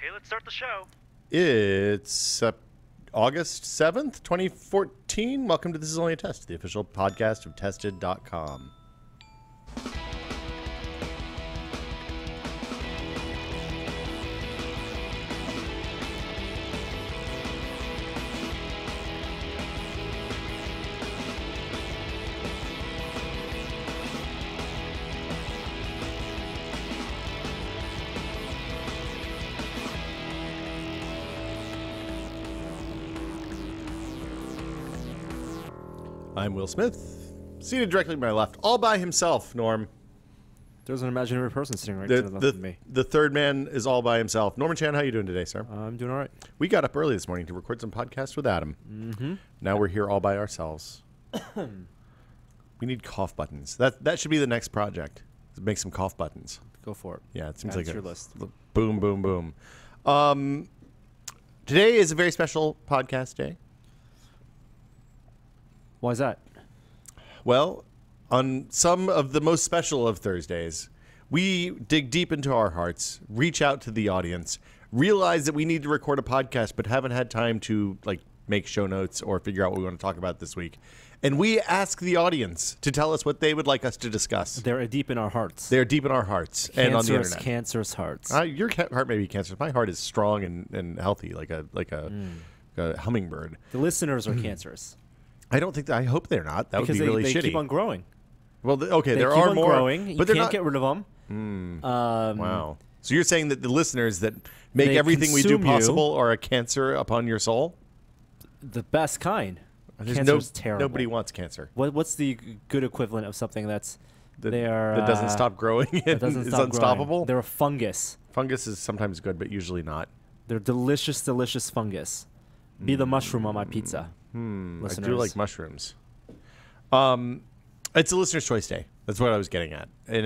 Hey, let's start the show. It's August 7th, 2014. Welcome to This Is Only a Test, the official podcast of Tested.com. I'm Will Smith, seated directly to my left, all by himself, Norm. There's an imaginary person sitting right to the left of me. The third man is all by himself. Norman Chan, how you doing today, sir? I'm doing all right. We got up early this morning to record some podcasts with Adam. Mm-hmm. Now we're here all by ourselves. We need cough buttons. That should be the next project. Make some cough buttons. Go for it. Yeah, it seems Add like to your list. Boom, boom, boom. Today is a very special podcast day. Why is that? Well, on some of the most special of Thursdays, we dig deep into our hearts, reach out to the audience, realize that we need to record a podcast, but haven't had time to make show notes or figure out what we want to talk about this week. And we ask the audience to tell us what they would like us to discuss. They're deep in our hearts. They're deep in our hearts and on the internet. Cancerous hearts. Your heart may be cancerous. My heart is strong and healthy, like a hummingbird. The listeners are cancerous. I don't think that. I hope they're not. That would be really shitty. They keep on growing. Well, okay, They there keep are on more, growing. but you they're can't not. get rid of them. Wow. So you're saying that the listeners that make They everything we do consume you. possible are a cancer upon your soul? The best kind. There's Cancer's terrible. Nobody wants cancer. What's the good equivalent of something that doesn't stop growing and doesn't is stop unstoppable? growing? They're a fungus. Fungus is sometimes good, but usually not. They're delicious, delicious fungus. Be the mushroom on my pizza. I do like mushrooms. It's a listener's choice day. That's what I was getting at, and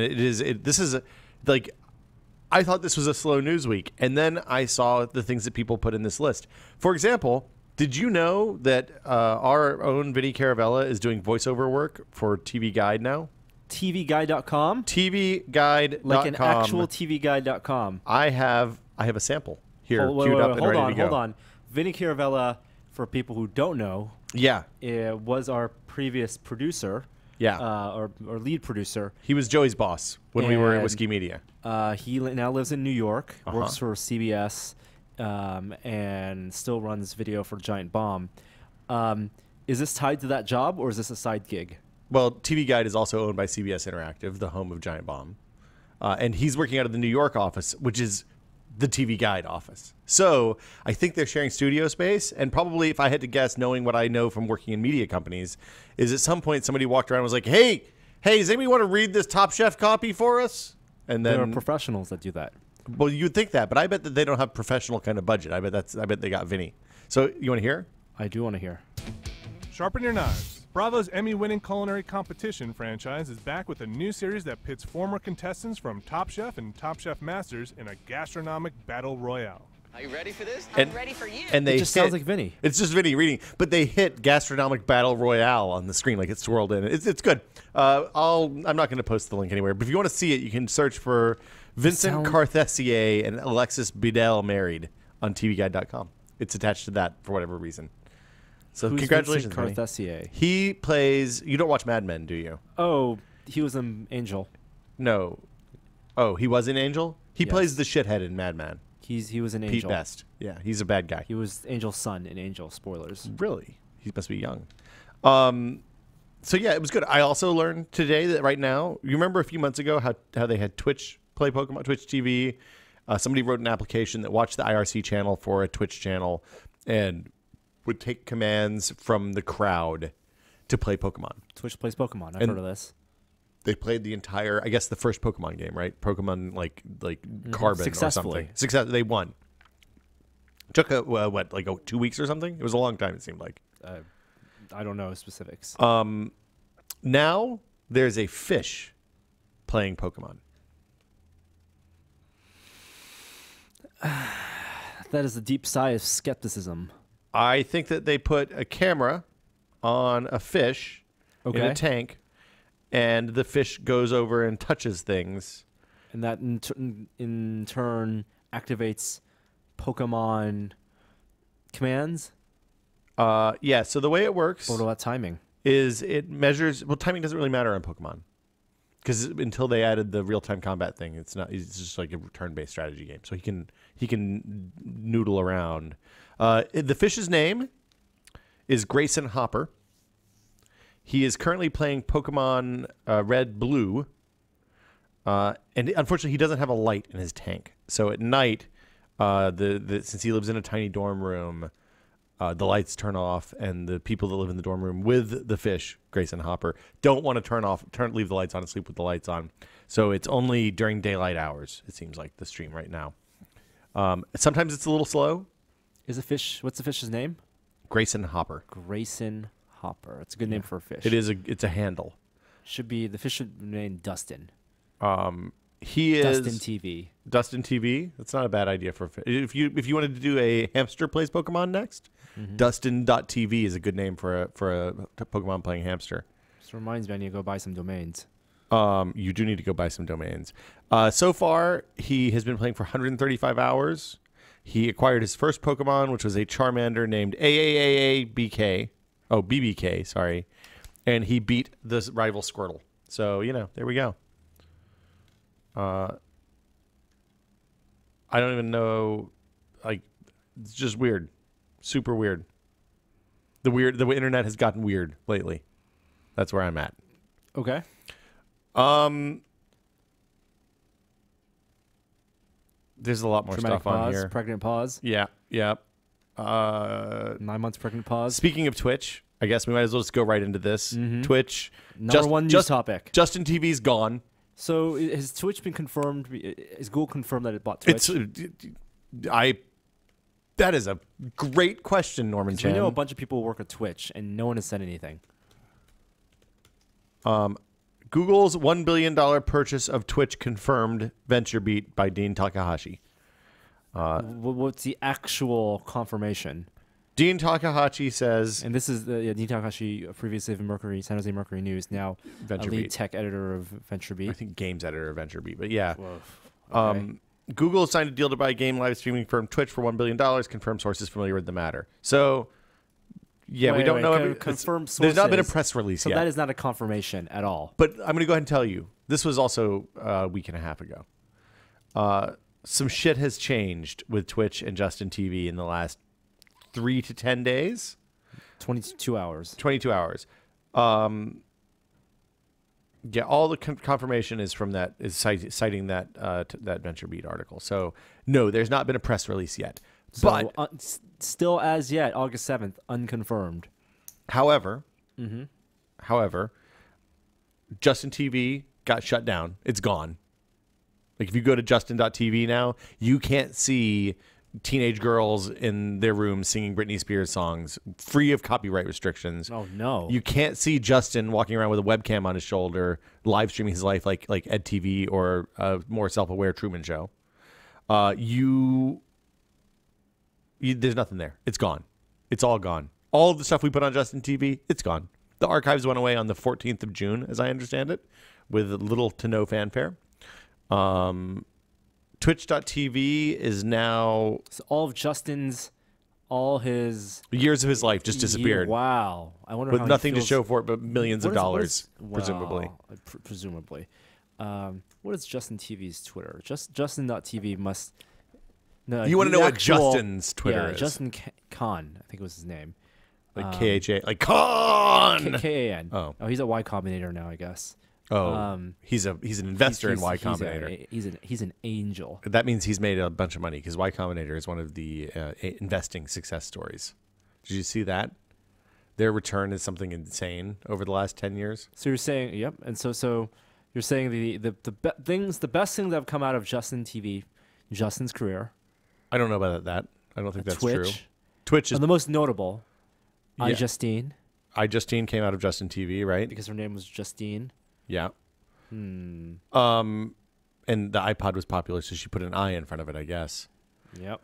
I thought this was a slow news week, and then I saw the things that people put in this list. For example, did you know that our own Vinnie Caravella is doing voiceover work for TV Guide now? TVguide.com? TVguide.com. Like an actual TVguide.com. I have a sample here queued up and ready to go. Hold on. Vinny Caravella, for people who don't know, was our previous producer. Yeah. Or lead producer. He was Joey's boss when we were at Whiskey Media. He now lives in New York, works for CBS, and still runs video for Giant Bomb. Is this tied to that job, or is this a side gig? Well, TV Guide is also owned by CBS Interactive, the home of Giant Bomb. And he's working out of the New York office, which is the TV Guide office. So I think they're sharing studio space. And probably, if I had to guess, knowing what I know from working in media companies, is at some point somebody walked around and was like, hey, does anybody want to read this Top Chef copy for us? And then there are professionals that do that. Well, you'd think that, but I bet that they don't have professional kind of budget. I bet they got Vinny. So you want to hear? I do want to hear. Sharpen your knives. Bravo's Emmy-winning culinary competition franchise is back with a new series that pits former contestants from Top Chef and Top Chef Masters in a gastronomic battle royale. Are you ready for this? I'm ready for you. And It just sounds like Vinny. It's just Vinny reading, but they hit gastronomic battle royale on the screen like it's swirled in. It's good. I'm not going to post the link anywhere, but if you want to see it, you can search for Vincent Carthesier and Alexis Bidel married on TVGuide.com. It's attached to that for whatever reason. So Who's congratulations, Vincent Carthesier? He plays. You don't watch Mad Men, do you? Oh, he was an Angel. No. Oh, he was an Angel. He Yes. plays the shithead in Mad Men. He was an Pete Angel. Best. Yeah, he's a bad guy. He was Angel's son in Angel. Spoilers. Really? He must be young. So yeah, it was good. I also learned today that right now, you remember a few months ago how they had Twitch play Pokemon, Twitch TV. Somebody wrote an application that watched the IRC channel for a Twitch channel and would take commands from the crowd to play Pokemon. Twitch plays Pokemon. I've heard of this. They played the entire, I guess, the first Pokemon game, right? Pokemon like Carbon Successfully. or something. They won. Took 2 weeks or something? It was a long time, it seemed like. I don't know specifics. Now there's a fish playing Pokemon. That is a deep sigh of skepticism. I think that they put a camera on a fish in a tank, and the fish goes over and touches things. And that in turn activates Pokemon commands? Yeah. So the way it works What about timing? is it measures. Well, timing doesn't really matter on Pokemon because until they added the real-time combat thing, it's not. It's just like a turn-based strategy game. So he can noodle around. The fish's name is Grayson Hopper. He is currently playing Pokemon Red Blue. And unfortunately, he doesn't have a light in his tank. So at night, since he lives in a tiny dorm room, the lights turn off, and the people that live in the dorm room with the fish, Grayson Hopper, don't want to leave the lights on and sleep with the lights on. So it's only during daylight hours, it seems like, the stream right now. Sometimes it's a little slow. What's the fish's name? Grayson Hopper. Grayson Hopper. It's a good name for a fish. It's a handle. The fish should be named Dustin. He is Dustin TV. Dustin TV. That's not a bad idea for a fish. If you wanted to do a hamster plays Pokemon next, Dustin.tv is a good name for a Pokemon playing hamster. This reminds me, I need to go buy some domains. You do need to go buy some domains. So far, he has been playing for 135 hours. He acquired his first Pokemon, which was a Charmander named AAAABK. Oh, BBK, sorry. And he beat the rival Squirtle. So, there we go. I don't even know. Like, it's just weird. Super weird. The internet has gotten weird lately. That's where I'm at. Okay. There's a lot more Dramatic stuff on pause, here. Pregnant pause. Yeah. 9 months pregnant pause. Speaking of Twitch, I guess we might as well just go right into this. Twitch. Number one news topic. Justin TV's gone. So has Twitch been confirmed? Is Google confirmed that it bought Twitch? That is a great question, Norman Chan. We know a bunch of people work at Twitch, and no one has said anything. Google's $1 billion purchase of Twitch confirmed, venture beat by Dean Takahashi. What's the actual confirmation? Dean Takahashi says... And this is Dean Takahashi, previously of San Jose Mercury News, now Venture lead Beat. tech editor of VentureBeat. I think games editor of VentureBeat, but yeah. Okay. Google signed a deal to buy game live streaming firm Twitch for $1 billion, confirmed sources familiar with the matter. So, yeah, we don't know. Confirmed sources. There's not been a press release so yet. That is not a confirmation at all. But I'm going to go ahead and tell you, this was also a week and a half ago. Some shit has changed with Twitch and Justin TV in the last 3 to 10 days. 22 hours. 22 hours. Yeah, all the confirmation is from that, is citing that that VentureBeat article. So, no, there's not been a press release yet. So, But still as yet, August 7th, unconfirmed. However, Justin TV got shut down. It's gone. Like, if you go to justin.tv now, you can't see teenage girls in their rooms singing Britney Spears songs free of copyright restrictions. Oh, no. You can't see Justin walking around with a webcam on his shoulder, live streaming his life like Ed TV or a more self-aware Truman Show. There's nothing there. It's gone. It's all gone. All of the stuff we put on Justin TV, it's gone. The archives went away on the 14th of June, as I understand it, with little to no fanfare. Twitch.tv is now... So all his... years of his life just disappeared. Wow. I wonder with how nothing he to show for it but millions of dollars, presumably. Wow. Presumably. What is Justin TV's Twitter? Justin.tv must... No, you want to know what Justin's Twitter is? Justin Khan, I think was his name. Like KHA, like Khan! K-A-N. Oh, he's at Y Combinator now, I guess. Oh, he's an investor in Y Combinator. He's an angel. That means he's made a bunch of money because Y Combinator is one of the investing success stories. Did you see that? Their return is something insane over the last 10 years. So you're saying, yep, and so you're saying the best things that have come out of Justin TV, Justin's career. I don't know about that. I don't think that's Twitch. true. Twitch is the most notable. Yeah. iJustine came out of Justin TV, right? Because her name was Justine. Yeah. And the iPod was popular, so she put an I in front of it, I guess. Yep.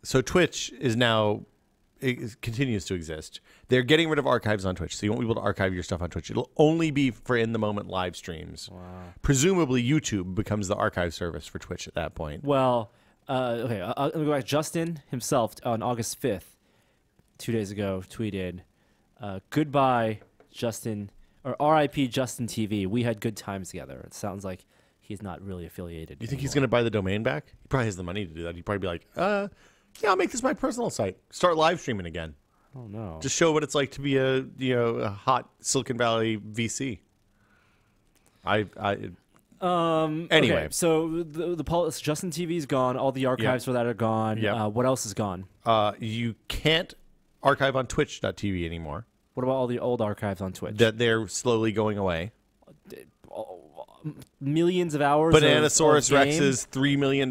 So Twitch is now, it continues to exist. They're getting rid of archives on Twitch, so you won't be able to archive your stuff on Twitch. It'll only be for in-the-moment live streams. Wow. Presumably YouTube becomes the archive service for Twitch at that point. Well, Okay, I'm going to go back. Justin himself on August 5th, 2 days ago, tweeted, "Goodbye, Justin," or "R.I.P. Justin TV. We had good times together." It sounds like he's not really affiliated. You think he's going to buy the domain back? He probably has the money to do that. He'd probably be like, yeah, I'll make this my personal site. Start live streaming again. Oh no! Just show what it's like to be a hot Silicon Valley VC. Anyway, okay, so Justin TV's gone. All the archives for that are gone. Yep. What else is gone? You can't archive on Twitch.tv anymore. What about all the old archives on Twitch? That they're slowly going away. Millions of hours. Bananasaurus of Rex's $3 million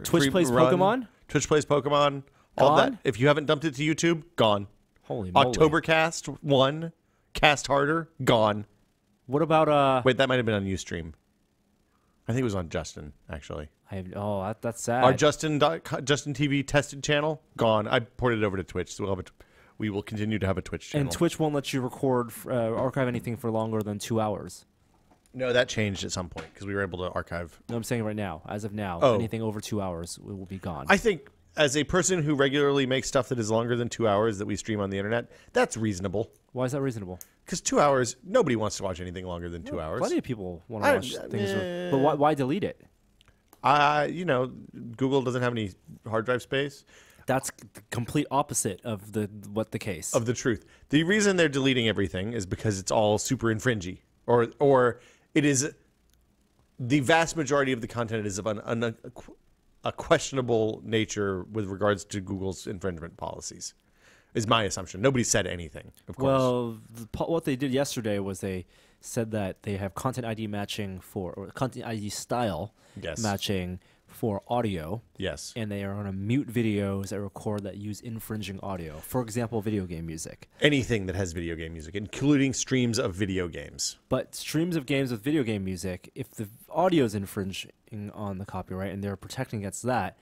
Twitch plays Pokemon. Twitch plays Pokemon. All Gone? that. If you haven't dumped it to YouTube, gone. Holy moly! Oktobercast 1, Cast Harder, gone. What about Wait, that might have been on Ustream. I think it was on Justin, actually. That's sad. Our Justin TV tested channel, gone. I ported it over to Twitch, so we will continue to have a Twitch channel. And Twitch won't let you record, archive anything for longer than 2 hours. No, that changed at some point because we were able to archive. No, I'm saying right now, as of now, anything over 2 hours will be gone. I think as a person who regularly makes stuff that is longer than 2 hours that we stream on the internet, that's reasonable. Why is that reasonable? Because 2 hours, nobody wants to watch anything longer than 2 hours. Plenty of people want to watch things. But why delete it? Google doesn't have any hard drive space. That's the complete opposite of the case. Of the truth. The reason they're deleting everything is because it's all super infringy. Or it is the vast majority of the content is of a questionable nature with regards to Google's infringement policies, is my assumption. Nobody said anything, of course. Well, what they did yesterday was they said that they have content ID matching or content ID style matching for audio. Yes. And they are going to mute videos that record that use infringing audio. For example, video game music. Anything that has video game music, including streams of video games. But streams of games with video game music, if the audio is infringing on the copyright and they're protecting against that,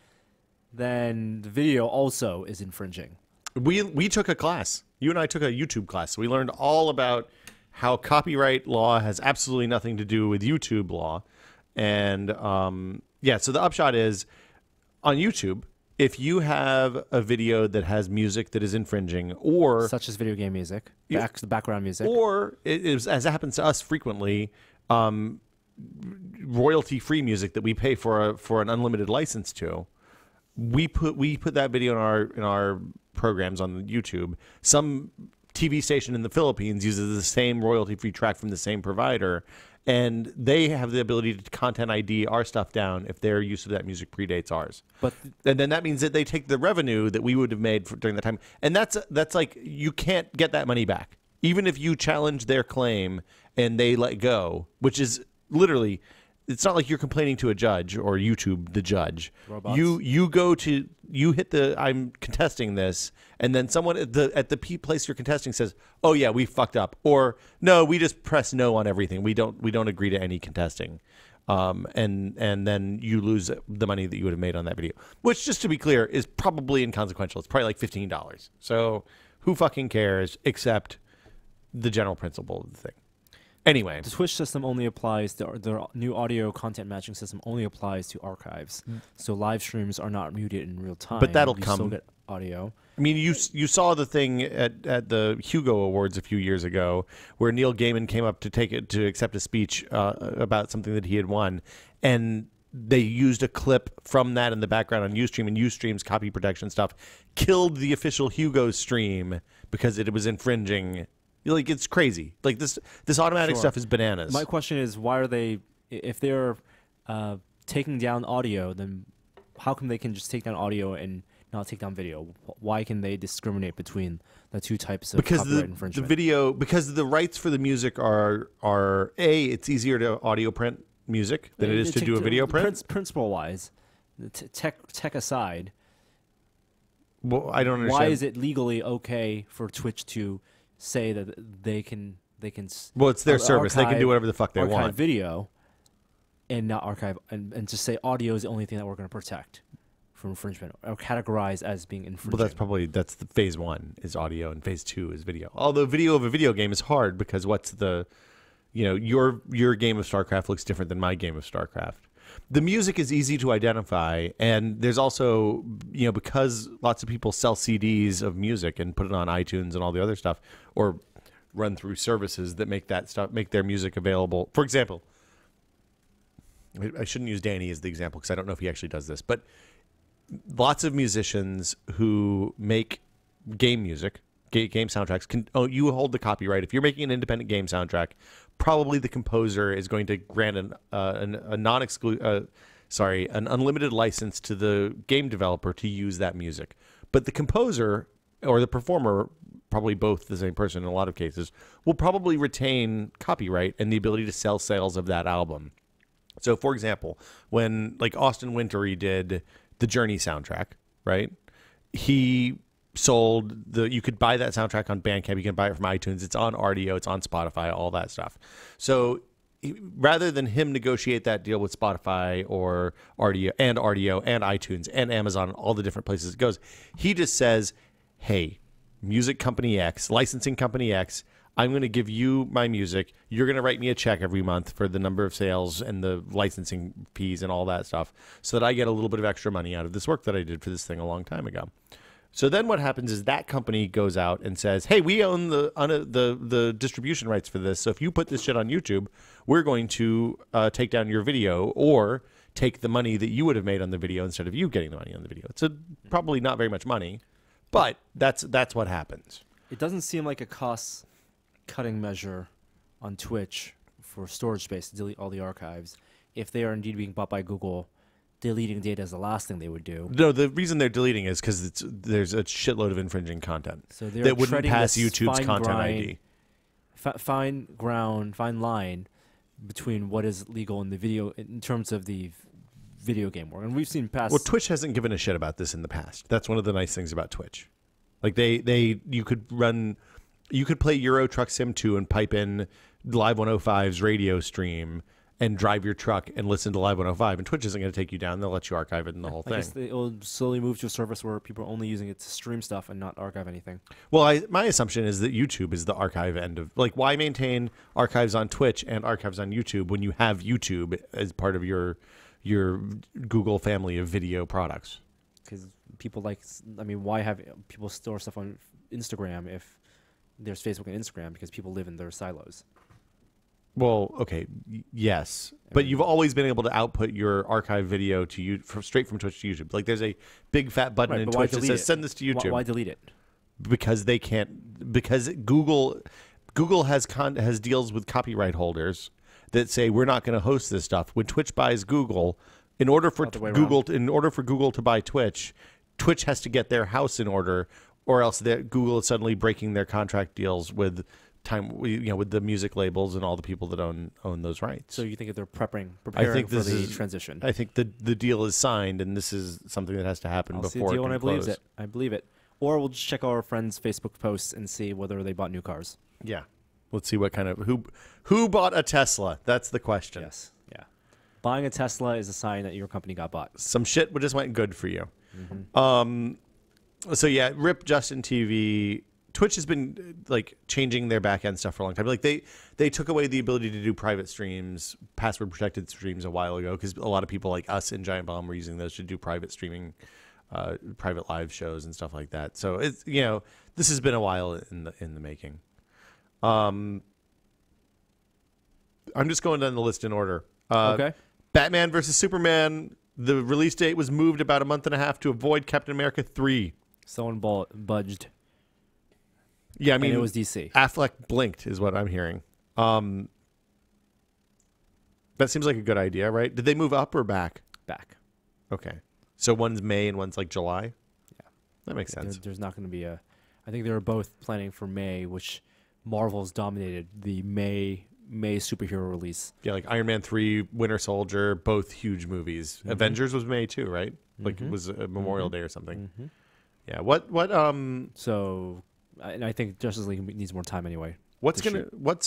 then the video also is infringing. We took a class. You and I took a YouTube class. We learned all about how copyright law has absolutely nothing to do with YouTube law. And so the upshot is, on YouTube, if you have a video that has music that is infringing, or such as video game music, the background music, or it is, as happens to us frequently, royalty-free music that we pay for an unlimited license to, we put that video in our programs on YouTube. Some TV station in the Philippines uses the same royalty-free track from the same provider, and they have the ability to content ID our stuff down if their use of that music predates ours. And then that means that they take the revenue that we would have made during that time, and that's like, you can't get that money back, even if you challenge their claim and they let go, which is literally. It's not like you're complaining to a judge or YouTube, the judge. Robots. You hit the I'm contesting this, and then someone at the place you're contesting says, "Oh yeah, we fucked up," or "No, we just press no on everything. We don't agree to any contesting," and then you lose the money that you would have made on that video, which, just to be clear, is probably inconsequential. It's probably like $15. So who fucking cares? Except the general principle of the thing. Anyway, the Twitch system only applies, the new audio content matching system only applies to archives. So live streams are not muted in real time. But that'll you come. Still get audio. I mean, you saw the thing at the Hugo Awards a few years ago where Neil Gaiman came up to accept a speech about something that he had won, and they used a clip from that in the background on Ustream, and Ustream's copy protection stuff killed the official Hugo stream because it was infringing. Like, it's crazy. Like, this automatic stuff is bananas. My question is, why are they, if they're taking down audio, then how come they can just take down audio and not take down video? Why can they discriminate between the two types of copyright infringement? Because the rights for the music are it's easier to audio print music than it is to do a video print. Principle wise, tech aside, well, I don't understand. Why is it legally okay for Twitch to say that they can well, it's their service. They can do whatever the fuck they want. Video and not archive and just say audio is the only thing that we're going to protect from infringement or categorize as being infringing. Well, that's the phase 1 is audio and phase 2 is video. Although video of a video game is hard because your game of StarCraft looks different than my game of StarCraft. The music is easy to identify, and there's also, because lots of people sell CDs of music and put it on iTunes and all the other stuff, or run through services that make their music available. For example, I shouldn't use Danny as the example because I don't know if he actually does this, but lots of musicians who make game music, game soundtracks, you hold the copyright. If you're making an independent game soundtrack, probably the composer is going to grant an unlimited license to the game developer to use that music. But the composer or the performer, probably both the same person in a lot of cases, will probably retain copyright and the ability to sell sales of that album. So, for example, when like Austin Wintory did the Journey soundtrack, right? He sold you could buy that soundtrack on Bandcamp, you can buy it from iTunes, it's on RDO, it's on Spotify, all that stuff. So rather than him negotiate that deal with Spotify or RDO and iTunes and Amazon, all the different places it goes, he just says, hey, music company X, licensing company X, I'm going to give you my music. You're going to write me a check every month for the number of sales and the licensing fees and all that stuff so that I get a little bit of extra money out of this work that I did for this thing a long time ago. So then what happens is that company goes out and says, hey, we own the distribution rights for this. So if you put this shit on YouTube, we're going to take down your video or take the money that you would have made on the video instead of you getting the money on the video. It's probably not very much money, but that's what happens. It doesn't seem like a cost-cutting measure on Twitch for storage space to delete all the archives. If they are indeed being bought by Google, deleting data is the last thing they would do. No, the reason they're deleting is because there's a shitload of infringing content so that wouldn't pass YouTube's content ID. Fine line between what is legal in the video in terms of the video game world. And we've seen past. Well, Twitch hasn't given a shit about this in the past. That's one of the nice things about Twitch. Like you could play Euro Truck Sim 2 and pipe in Live 105's radio stream and drive your truck and listen to Live 105, and Twitch isn't going to take you down. They'll let you archive it and the whole thing. I guess it'll slowly move to a service where people are only using it to stream stuff and not archive anything. Well, my assumption is that YouTube is the archive end of, like, why maintain archives on Twitch and archives on YouTube when you have YouTube as part of your Google family of video products? Because people why have people store stuff on Instagram if there's Facebook and Instagram? Because people live in their silos. Well, okay, yes, but you've always been able to output your archive video to you straight from Twitch to YouTube. Like, there's a big fat button in Twitch that says "Send this to YouTube." Why delete it? Because they can't. Because Google has deals with copyright holders that say we're not going to host this stuff. When Twitch buys Google, in order for Google to buy Twitch, Twitch has to get their house in order, or else Google is suddenly breaking their contract deals with with the music labels and all the people that own those rights. So you think that they're preparing for the transition? I think the deal is signed, and this is something that has to happen before see the deal it can close. I believe it. Or we'll just check our friends' Facebook posts and see whether they bought new cars. Yeah, let's see what kind of who bought a Tesla. That's the question. Yes, yeah. Buying a Tesla is a sign that your company got bought. Some shit just went good for you. Mm-hmm. So yeah, rip Justin TV. Twitch has been like changing their back end stuff for a long time. Like they took away the ability to do private streams, password protected streams a while ago, because a lot of people like us in Giant Bomb were using those to do private streaming, private live shows and stuff like that. So it's this has been a while in the making. I'm just going down the list in order. Okay. Batman versus Superman. The release date was moved about a month and a half to avoid Captain America 3. Someone budged. Yeah, I mean, and it was DC. Affleck blinked, is what I'm hearing. That seems like a good idea, right? Did they move up or back? Back. Okay. So one's May and one's like July? Yeah. That makes sense. There's not going to be I think they were both planning for May, which Marvel's dominated the May superhero release. Yeah, like Iron Man 3, Winter Soldier, both huge movies. Mm-hmm. Avengers was May too, right? Like it was a Memorial Day or something. Mm-hmm. Yeah. So... And I think Justice League needs more time anyway. Hold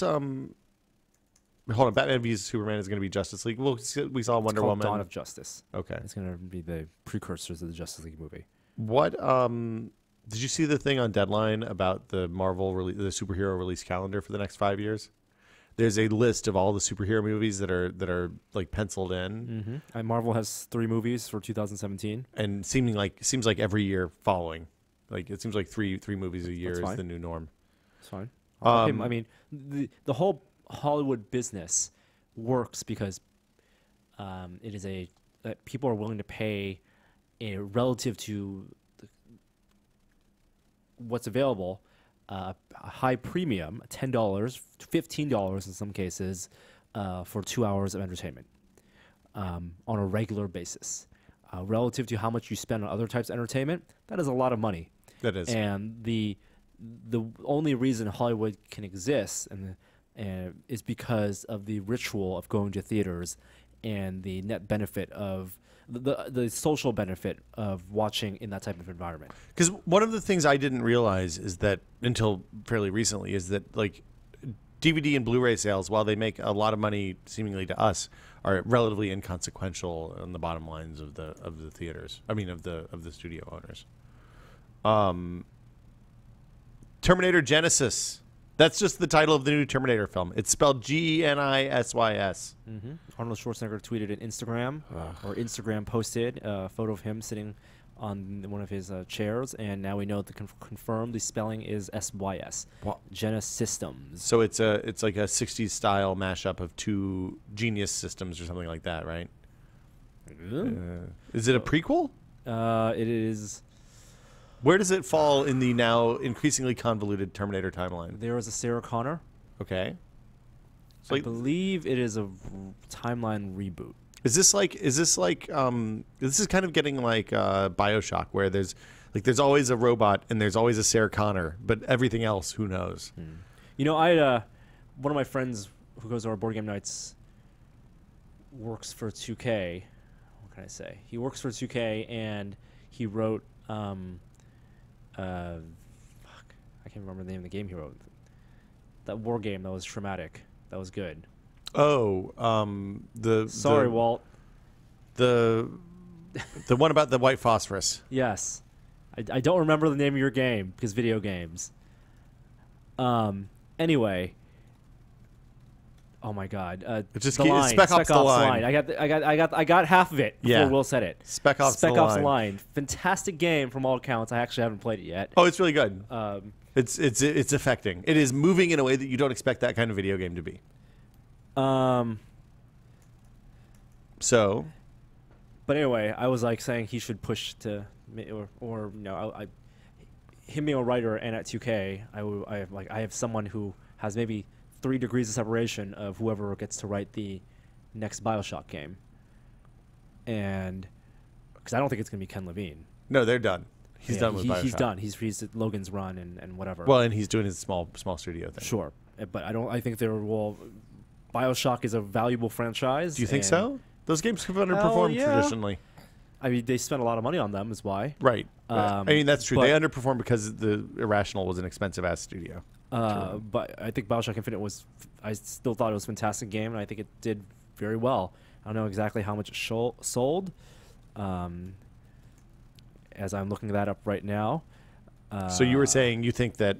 on, Batman v Superman is going to be Justice League. Well, we saw Wonder Woman. Dawn of Justice. Okay. It's going to be the precursors of the Justice League movie. What did you see the thing on Deadline about the Marvel the superhero release calendar for the next 5 years? there's a list of all the superhero movies that are like penciled in, And Marvel has 3 movies for 2017. and seems like every year following, like it seems like three movies a year That's is fine. the new norm. It's fine. I mean, the whole Hollywood business works because it is people are willing to pay relative to what's available a high premium, $10, $15 in some cases, for 2 hours of entertainment on a regular basis. Relative to how much you spend on other types of entertainment, that is a lot of money. That is. And the only reason Hollywood can exist is because of the ritual of going to theaters and the net benefit of the social benefit of watching in that type of environment. Because one of the things I didn't realize is that until fairly recently is that like DVD and Blu-ray sales, while they make a lot of money seemingly to us, are relatively inconsequential on the bottom lines of the theaters. I mean of the studio owners. Terminator Genesis. That's just the title of the new Terminator film. It's spelled Genisys. Arnold Schwarzenegger tweeted an Instagram, or Instagram posted a photo of him sitting on one of his chairs, and now we know the confirmed the spelling is SYS. Wow. Genesystems. So it's like a 60s style mashup of two genius systems or something like that, right? Is it a prequel? It is. Where does it fall in the now increasingly convoluted Terminator timeline? There is a Sarah Connor. Okay. So I believe it is a timeline reboot. Is this kind of getting like Bioshock, where there's always a robot and there's always a Sarah Connor, but everything else, who knows? You know, I one of my friends who goes to our board game nights works for 2K. What can I say? He works for 2K, and he wrote I can't remember the name of the game he wrote. That war game that was traumatic. That was good. Oh, Walt. The one about the white phosphorus. Yes. I don't remember the name of your game because video games. Anyway. Oh my God! Just the line, Spec Ops the line. I got half of it before Will said it. Spec Ops the line. Fantastic game from all accounts. I actually haven't played it yet. Oh, it's really good. It's affecting. It is moving in a way that you don't expect that kind of video game to be. So. But anyway, I was like saying he should push to, or you know, him being a writer and at 2K, I have someone who has maybe 3 degrees of separation of whoever gets to write the next Bioshock game. And because I don't think it's going to be Ken Levine. No, they're done. He's done with Bioshock. He's done. He's at Logan's Run and whatever. Well, and he's doing his small studio thing. Sure. But I think Bioshock is a valuable franchise. Do you think so? Those games have underperformed traditionally. I mean, they spent a lot of money on them, is why. Right. I mean, that's true. They underperformed because the Irrational was an expensive-ass studio. But I think Bioshock Infinite I still thought it was a fantastic game, and I think it did very well. I don't know exactly how much it sold, as I'm looking that up right now. So you were saying you think that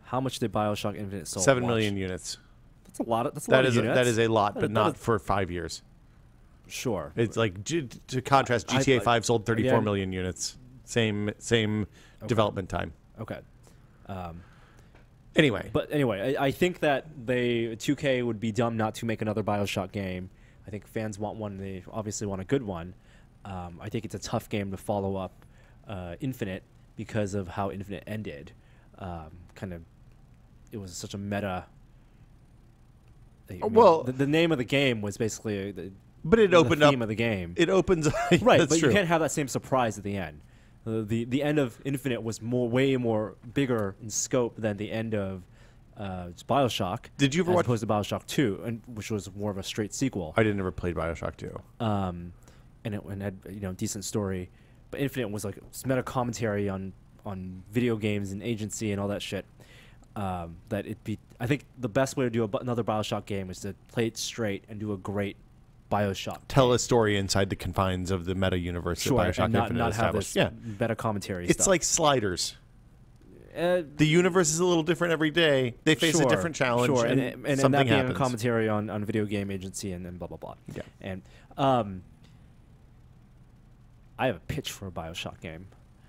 how much did Bioshock Infinite sold? 7 million units. That's a lot. That's a lot of units. That is a lot, but not for 5 years. Sure. It's like to contrast, GTA 5 sold 34 million units. Same development time. Okay. Anyway. But anyway, I think that 2K would be dumb not to make another Bioshock game. I think fans want one. They obviously want a good one. I think it's a tough game to follow up Infinite because of how Infinite ended. It was such a meta. The name of the game was basically but it opened the theme of the game. It opens right, that's but true. You can't have that same surprise at the end. The end of Infinite was way more bigger in scope than the end of Bioshock. Did you ever watch opposed to Bioshock 2, which was more of a straight sequel? I didn't ever play Bioshock 2. And it had decent story, but Infinite was like meta commentary on video games and agency and all that shit. I think the best way to do another Bioshock game is to play it straight and do a great Bioshock. Tell a story inside the confines of the meta universe that Bioshock and Infinite not have established. this meta commentary. It's like Sliders. The universe is a little different every day. They face a different challenge, Sure, and something that being happens. a commentary on video game agency and blah blah blah. Yeah. And I have a pitch for a Bioshock game.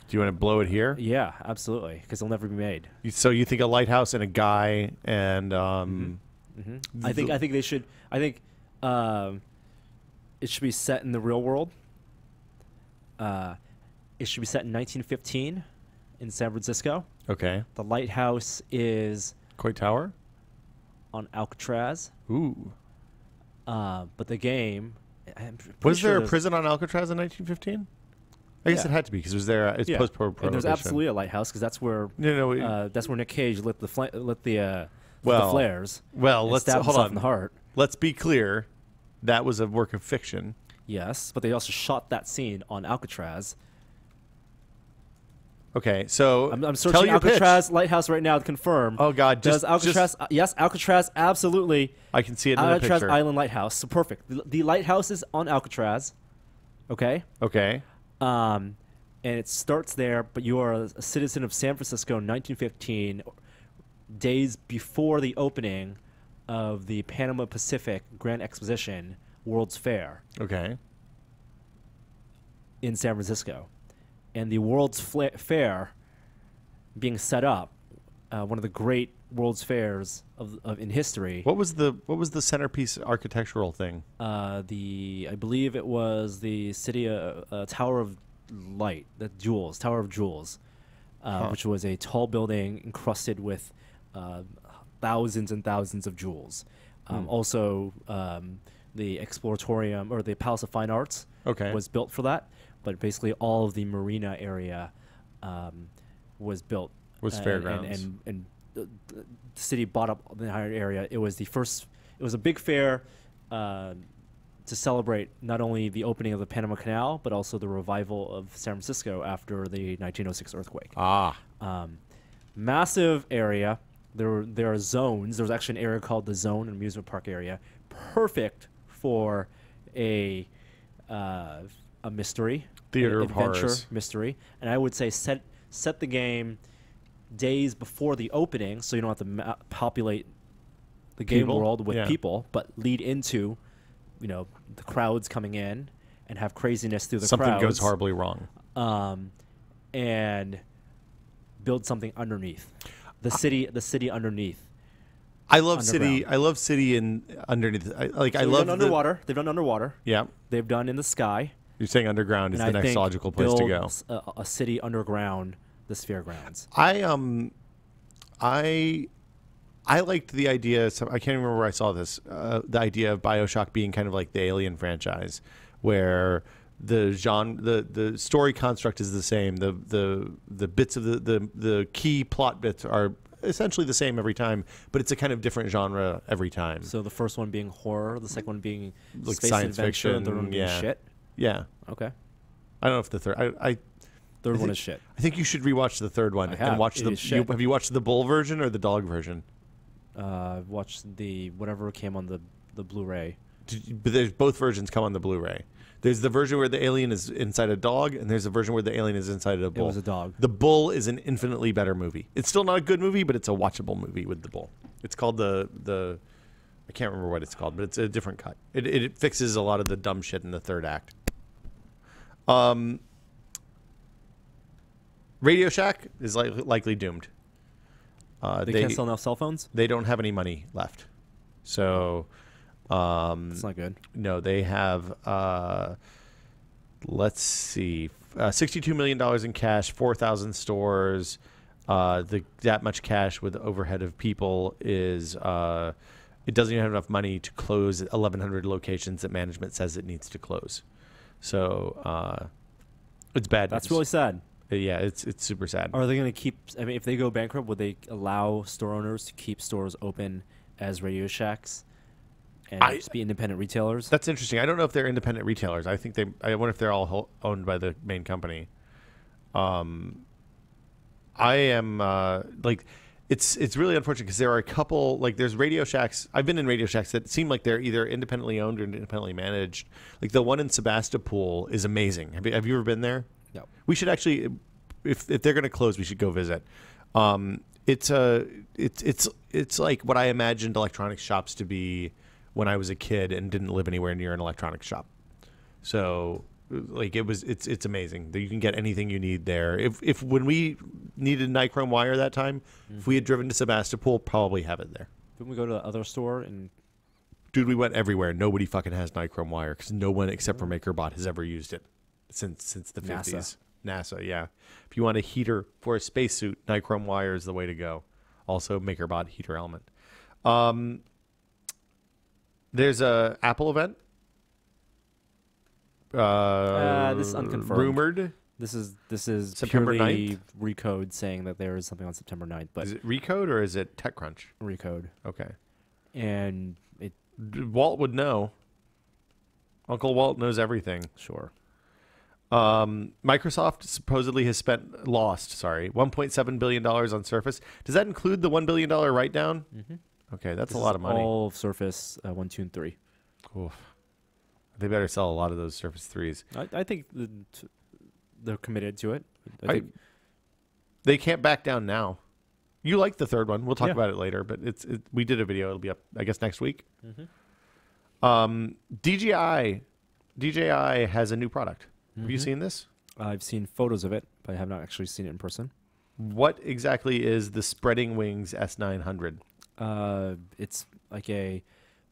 Do you want to blow it here? Yeah, absolutely, because it'll never be made. So you think a lighthouse and a guy and I think they should. I think it should be set in the real world. It should be set in 1915 in San Francisco. Okay. The lighthouse is Coit Tower? on Alcatraz. Ooh. But the game. Was there a prison on Alcatraz in 1915? I guess Yeah. it had to be because it was there. It's Yeah. post-prohibition. And there's absolutely a lighthouse because that's where that's where Nick Cage lit the flares. Well, and let's stabbed hold himself on. in the heart. Let's be clear. That was a work of fiction. Yes, but they also shot that scene on Alcatraz. Okay, so I'm tell searching your Alcatraz pitch. lighthouse right now to confirm. Oh God, Does Alcatraz? Yes, Alcatraz. Absolutely. I can see it in the Alcatraz picture. Island Lighthouse. So perfect. The lighthouse is on Alcatraz. Okay. Okay. And it starts there, but you are a citizen of San Francisco in 1915, days before the opening of the Panama Pacific Grand Exposition World's Fair Okay. in San Francisco. And the World's Fair being set up, one of the great World's Fairs of in history. What was the centerpiece architectural thing? I believe it was the city Tower of Light, Tower of Jewels, which was a tall building encrusted with thousands and thousands of jewels. Also, the Exploratorium or the Palace of Fine Arts was built for that, but basically all of the marina area was built. Was fairgrounds. And the city bought up the entire area. It was a big fair to celebrate not only the opening of the Panama Canal, but also the revival of San Francisco after the 1906 earthquake. Massive area. There are zones. There was actually an area called the Zone, an amusement park area, perfect for a mystery, Theater of adventure horrors. mystery. And I would say set the game days before the opening, so you don't have to populate the game People? world with Yeah. people, but lead into, the crowds coming in and have craziness through the Something crowds. goes horribly wrong. And build something underneath the city underneath. I love city. Underground. I love city in underneath. I They've love done underwater. They've done underwater. Yeah. They've done in the sky. You're saying underground is And the I next think logical place to build go. a city underground, the Sphere Grounds. I liked the idea. So I can't remember where I saw this. The idea of Bioshock being kind of like the Alien franchise, where the story construct is the same. The bits of the key plot bits are essentially the same every time, but it's a kind of different genre every time. So the first one being horror, the second one being Like space science adventure, fiction, the third one being yeah. shit. Yeah. Okay. I don't know if the third. Third one think- is shit. I think you should rewatch the third one I have. and watch It the. is shit. Have you watched the bull version or the dog version? Watch the whatever came on the Blu-ray. But there's both versions come on the Blu-ray. There's the version where the alien is inside a dog, and there's a version where the alien is inside a bull. It was a dog. The bull is an infinitely better movie. It's still not a good movie, but it's a watchable movie with the bull. It's called the I can't remember what it's called, but it's a different cut. It fixes a lot of the dumb shit in the third act. Radio Shack is likely doomed. They can't sell enough cell phones. They don't have any money left, so. That's not good. No, they have, let's see, $62 million in cash, 4,000 stores. That much cash with overhead of people is, it doesn't even have enough money to close 1,100 locations that management says it needs to close. So it's bad. That's really sad. Yeah, it's super sad. Are they going to keep? I mean, if they go bankrupt, would they allow store owners to keep stores open as Radio Shacks and just be independent retailers? That's interesting. I don't know if they're independent retailers. I wonder if they're all owned by the main company. I am it's really unfortunate because there are a couple, like there's Radio Shacks. I've been in Radio Shacks that seem like they're either independently owned or independently managed. Like the one in Sebastopol is amazing. Have you ever been there? No. We should actually, if they're going to close, we should go visit. It's like what I imagined electronics shops to be when I was a kid and didn't live anywhere near an electronics shop. So like it's amazing that you can get anything you need there. If when we needed nichrome wire that time, if we had driven to Sebastopol, probably have it there. Didn't we go to the other store and? Dude, we went everywhere. Nobody fucking has nichrome wire because no one except for MakerBot has ever used it since the 50s. NASA, yeah. If you want a heater for a spacesuit, nichrome wire is the way to go. Also, MakerBot heater element. There's a Apple event. This is unconfirmed. Rumored. This is September purely 9th? Recode saying that there is something on September 9th, but Is it Recode or is it TechCrunch? Recode. Okay. And it Walt would know. Uncle Walt knows everything. sure. Microsoft supposedly has lost $1.7 billion on Surface. Does that include the $1 billion write-down? Mm-hmm. Okay, that's This a lot is of money. All of Surface 1, 2, and 3. Oof. They better sell a lot of those Surface 3s. I think they're committed to it. I think They can't back down now. You like the third one. We'll talk Yeah. about it later, but we did a video. It'll be up, I guess, next week. Mhm. DJI has a new product. Have you Mhm. seen this? I've seen photos of it, but I have not actually seen it in person. What exactly is the Spreading Wings S900? It's like a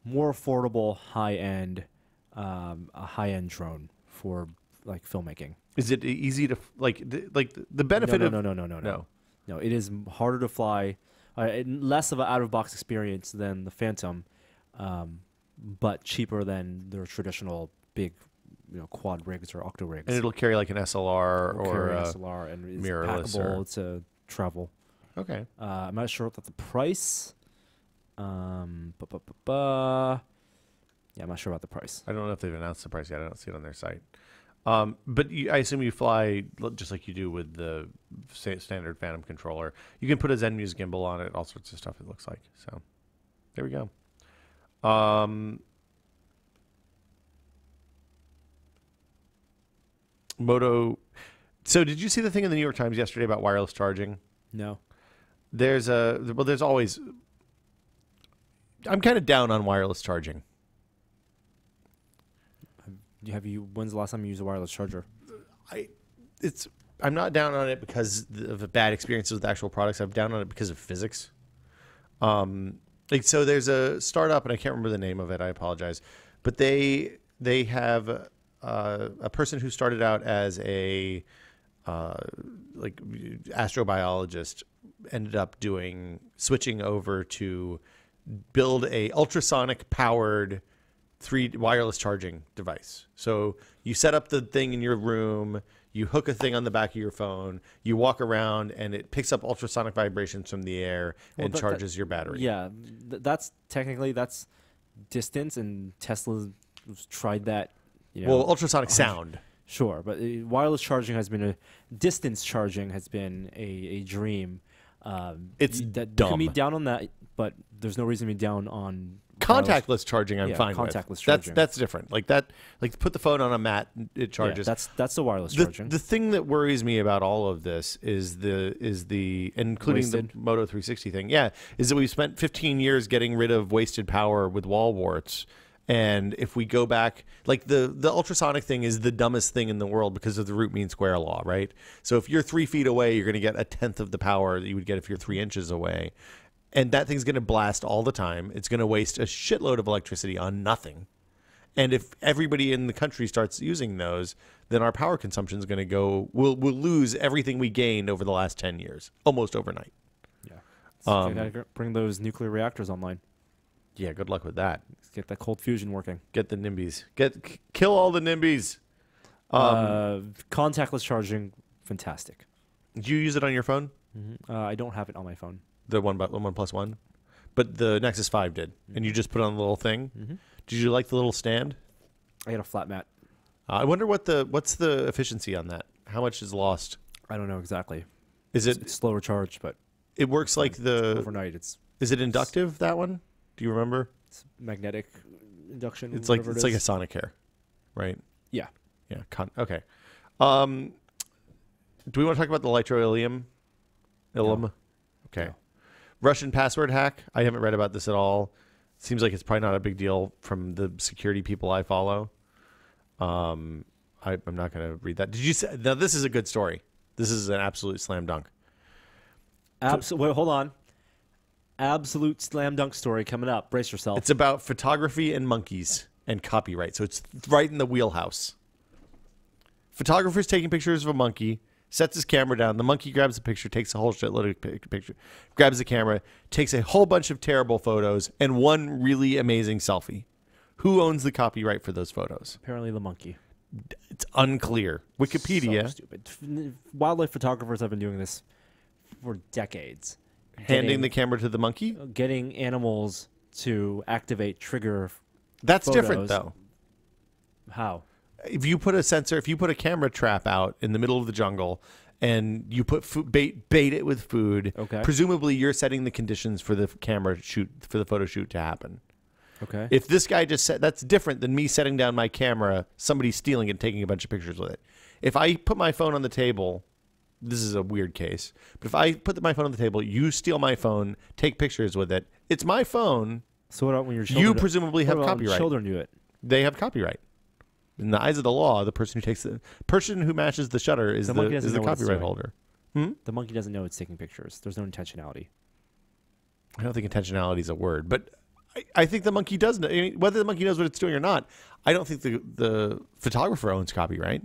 more affordable, high-end, a high-end drone for like filmmaking. Is it easy to the benefit No, of No, it is harder to fly, less of an out-of-box experience than the Phantom, but cheaper than their traditional big, quad rigs or octo rigs. And it'll carry like an SLR It'll or carry an SLR and it's mirrorless packable to travel. okay. I'm not sure about the price. Yeah, I'm not sure about the price. I don't know if they've announced the price yet. I don't see it on their site. But I assume you fly just like you do with the standard Phantom controller. You can put a ZenMuse gimbal on it, all sorts of stuff it looks like. So there we go. Moto. So did you see the thing in the New York Times yesterday about wireless charging? No. There's always. I'm kind of down on wireless charging. When's the last time you used a wireless charger? I'm not down on it because of the bad experiences with actual products. I'm down on it because of physics. So there's a startup, and I can't remember the name of it. I apologize, but they have a person who started out as a astrobiologist ended up switching over to build a ultrasonic powered wireless charging device. So you set up the thing in your room, you hook a thing on the back of your phone, you walk around, and it picks up ultrasonic vibrations from the air and charges your battery. Yeah, that's technically distance, and Tesla's tried that. Well, ultrasonic sound. Sure, but wireless charging has been distance charging has been a dream. It's that dumb. You can be down on that, but there's no reason to be down on Contactless charging. I'm fine with. Contactless charging. That's different. Like put the phone on a mat, it charges. Yeah, that's the wireless charging. The thing that worries me about all of this is the including Wasted. the Moto 360 thing. Yeah, is that we've spent 15 years getting rid of wasted power with wall warts. And if we go back, like the ultrasonic thing is the dumbest thing in the world because of the root mean square law, right? So if you're 3 feet away, you're going to get 1/10 of the power that you would get if you're 3 inches away. And that thing's going to blast all the time. It's going to waste a shitload of electricity on nothing. And if everybody in the country starts using those, then our power consumption is going to go. We'll lose everything we gained over the last 10 years, almost overnight. Yeah, so you gotta bring those nuclear reactors online. Yeah, good luck with that. Let's get that cold fusion working. Get the NIMBYs. Kill all the NIMBYs. Contactless charging, fantastic. Do you use it on your phone? Mm-hmm. I don't have it on my phone. The OnePlus One, but the Nexus 5 did, and you just put on the little thing. Mm-hmm. Did you like the little stand? I got a flat mat. I wonder what's the efficiency on that? How much is lost? I don't know exactly. It's slower charge, but it works like overnight. Is it inductive, that one? Do you remember? It's magnetic induction. It's like a sonic hair, right? Yeah. Yeah. Okay. Do we want to talk about the Litro Illum? No. Okay. No. Russian password hack. I haven't read about this at all. Seems like it's probably not a big deal from the security people I follow. I'm not going to read that. Did you say? Now this is a good story. This is an absolute slam dunk. Wait, hold on. Absolute slam dunk story coming up. Brace yourself. It's about photography and monkeys and copyright. So it's right in the wheelhouse. Photographer's taking pictures of a monkey, sets his camera down. The monkey grabs the picture, takes a whole shitload of picture, grabs the camera, takes a whole bunch of terrible photos, and one really amazing selfie. Who owns the copyright for those photos? Apparently the monkey. It's unclear. Wikipedia. So stupid. Wildlife photographers have been doing this for decades. Handing the camera to the monkey? Getting animals to activate trigger. That's photos. different, though. How? If you put a camera trap out in the middle of the jungle and you put bait it with food, Okay. presumably you're setting the conditions for the for the photo shoot to happen. Okay. If this guy just said, that's different than me setting down my camera, somebody stealing it and taking a bunch of pictures with it. If I put my phone on the table, this is a weird case, but if I put my phone on the table, you steal my phone, take pictures with it, it's my phone. So what about when your children? You presumably have what about when copyright. Children do it. They have copyright. In the eyes of the law, the person who matches the shutter is The the monkey doesn't know what it's copyright doing. holder. The monkey doesn't know it's taking pictures. There's no intentionality. I don't think intentionality is a word, but I think the monkey does know. I mean, whether the monkey knows what it's doing or not, I don't think the photographer owns copyright.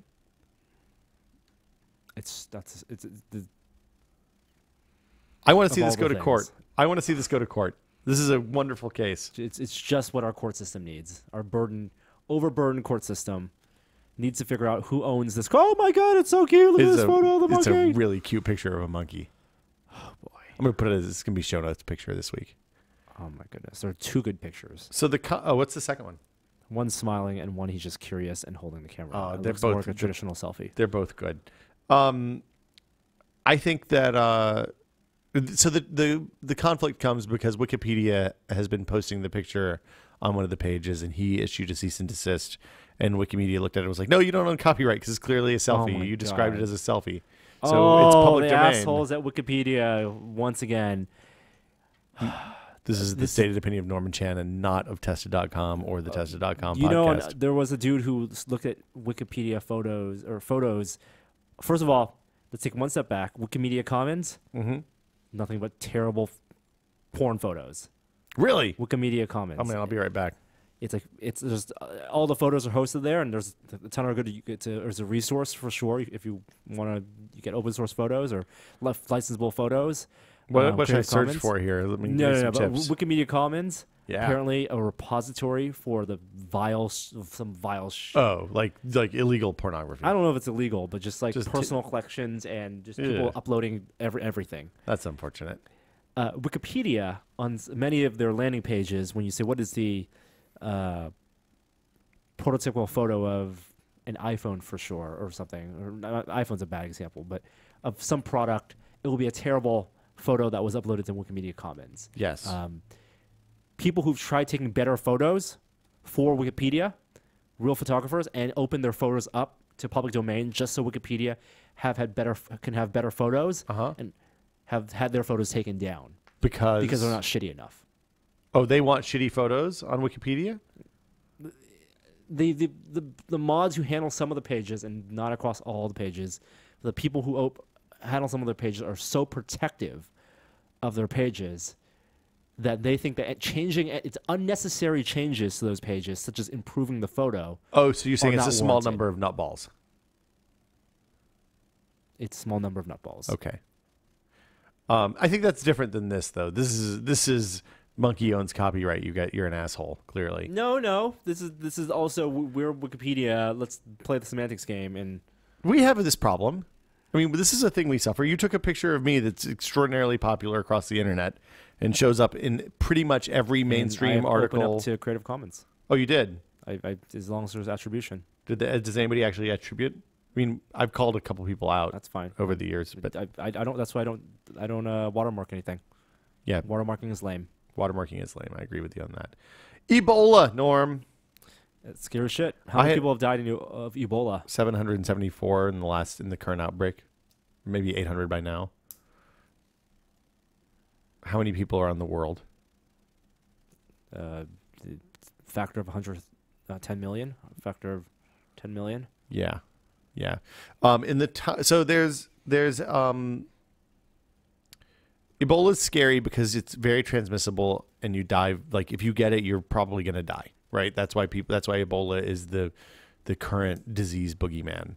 I want to see this go to court. I want to see this go to court. This is a wonderful case. It's just what our court system needs. Our overburdened court system needs to figure out who owns this. Oh my God, it's so cute! Look at this photo of the monkey. It's a really cute picture of a monkey. Oh boy, I'm gonna put it as it's gonna be show notes picture this week. oh my goodness, there are two good pictures. So what's the second one? One smiling and one he's just curious and holding the camera. It they're looks more both like a traditional selfie. They're both good. I think that so the conflict comes because Wikipedia has been posting the picture on one of the pages, and he issued a cease and desist. And Wikimedia looked at it and was like, "No, you don't own copyright because it's clearly a selfie. my You described it God. as a selfie, so it's public the domain." assholes at Wikipedia once again. This is the stated opinion of Norman Chan and not of Tested.com or the Tested.com You know, podcast. there was a dude who looked at Wikipedia photos. First of all, let's take one step back. Wikimedia Commons, nothing but terrible porn photos. Really? Wikimedia Commons. Oh man, I'll be right back. It's just all the photos are hosted there, and there's a ton of good. There's a resource for sure if you want to get open source photos or licensable photos. What should I Creative search Commons. for here? Let me No, give no, some but tips. Wikimedia Commons. Yeah. Apparently, a repository for the some vile shit. Oh, like illegal pornography. I don't know if it's illegal, but just like Just personal collections and just people uploading everything. That's unfortunate. Wikipedia, on many of their landing pages, when you say what is the prototypical photo of an iPhone for sure or something, or iPhone's a bad example, but of some product, it will be a terrible photo that was uploaded to Wikimedia Commons. Yes. People who've tried taking better photos for Wikipedia, real photographers, and open their photos up to public domain just so Wikipedia can have better photos and have had their photos taken down because they're not shitty enough. Oh, they want shitty photos on Wikipedia? The mods who handle some of the pages and not across all the pages, the people who handle some of their pages are so protective of their pages that they think that it's unnecessary changes to those pages, such as improving the photo. Oh, so you're saying it's a not small warranted. number of nutballs? It's a small number of nutballs. Okay. I think that's different than this, though. This is monkey owns copyright. You're an asshole. Clearly. No. This is also we're Wikipedia. Let's play the semantics game and. We have this problem. I mean, this is a thing we suffer. You took a picture of me that's extraordinarily popular across the internet and shows up in pretty much every mainstream article. Opened up to Creative Commons. Oh, you did? As long as there's attribution. Does anybody actually attribute? I mean, I've called a couple people out. That's fine. Over the years, but I don't. That's why I don't watermark anything. Yeah, watermarking is lame. Watermarking is lame. I agree with you on that. Ebola, Norm. It's scary shit. How many people have died of Ebola? 774 in the current outbreak. Maybe 800 by now. How many people are on the world? The factor of 10 million. Factor of 10 million. Yeah. Yeah. So there's Ebola's scary because it's very transmissible and you die. Like if you get it, you're probably going to die, right? That's why Ebola is the current disease boogeyman.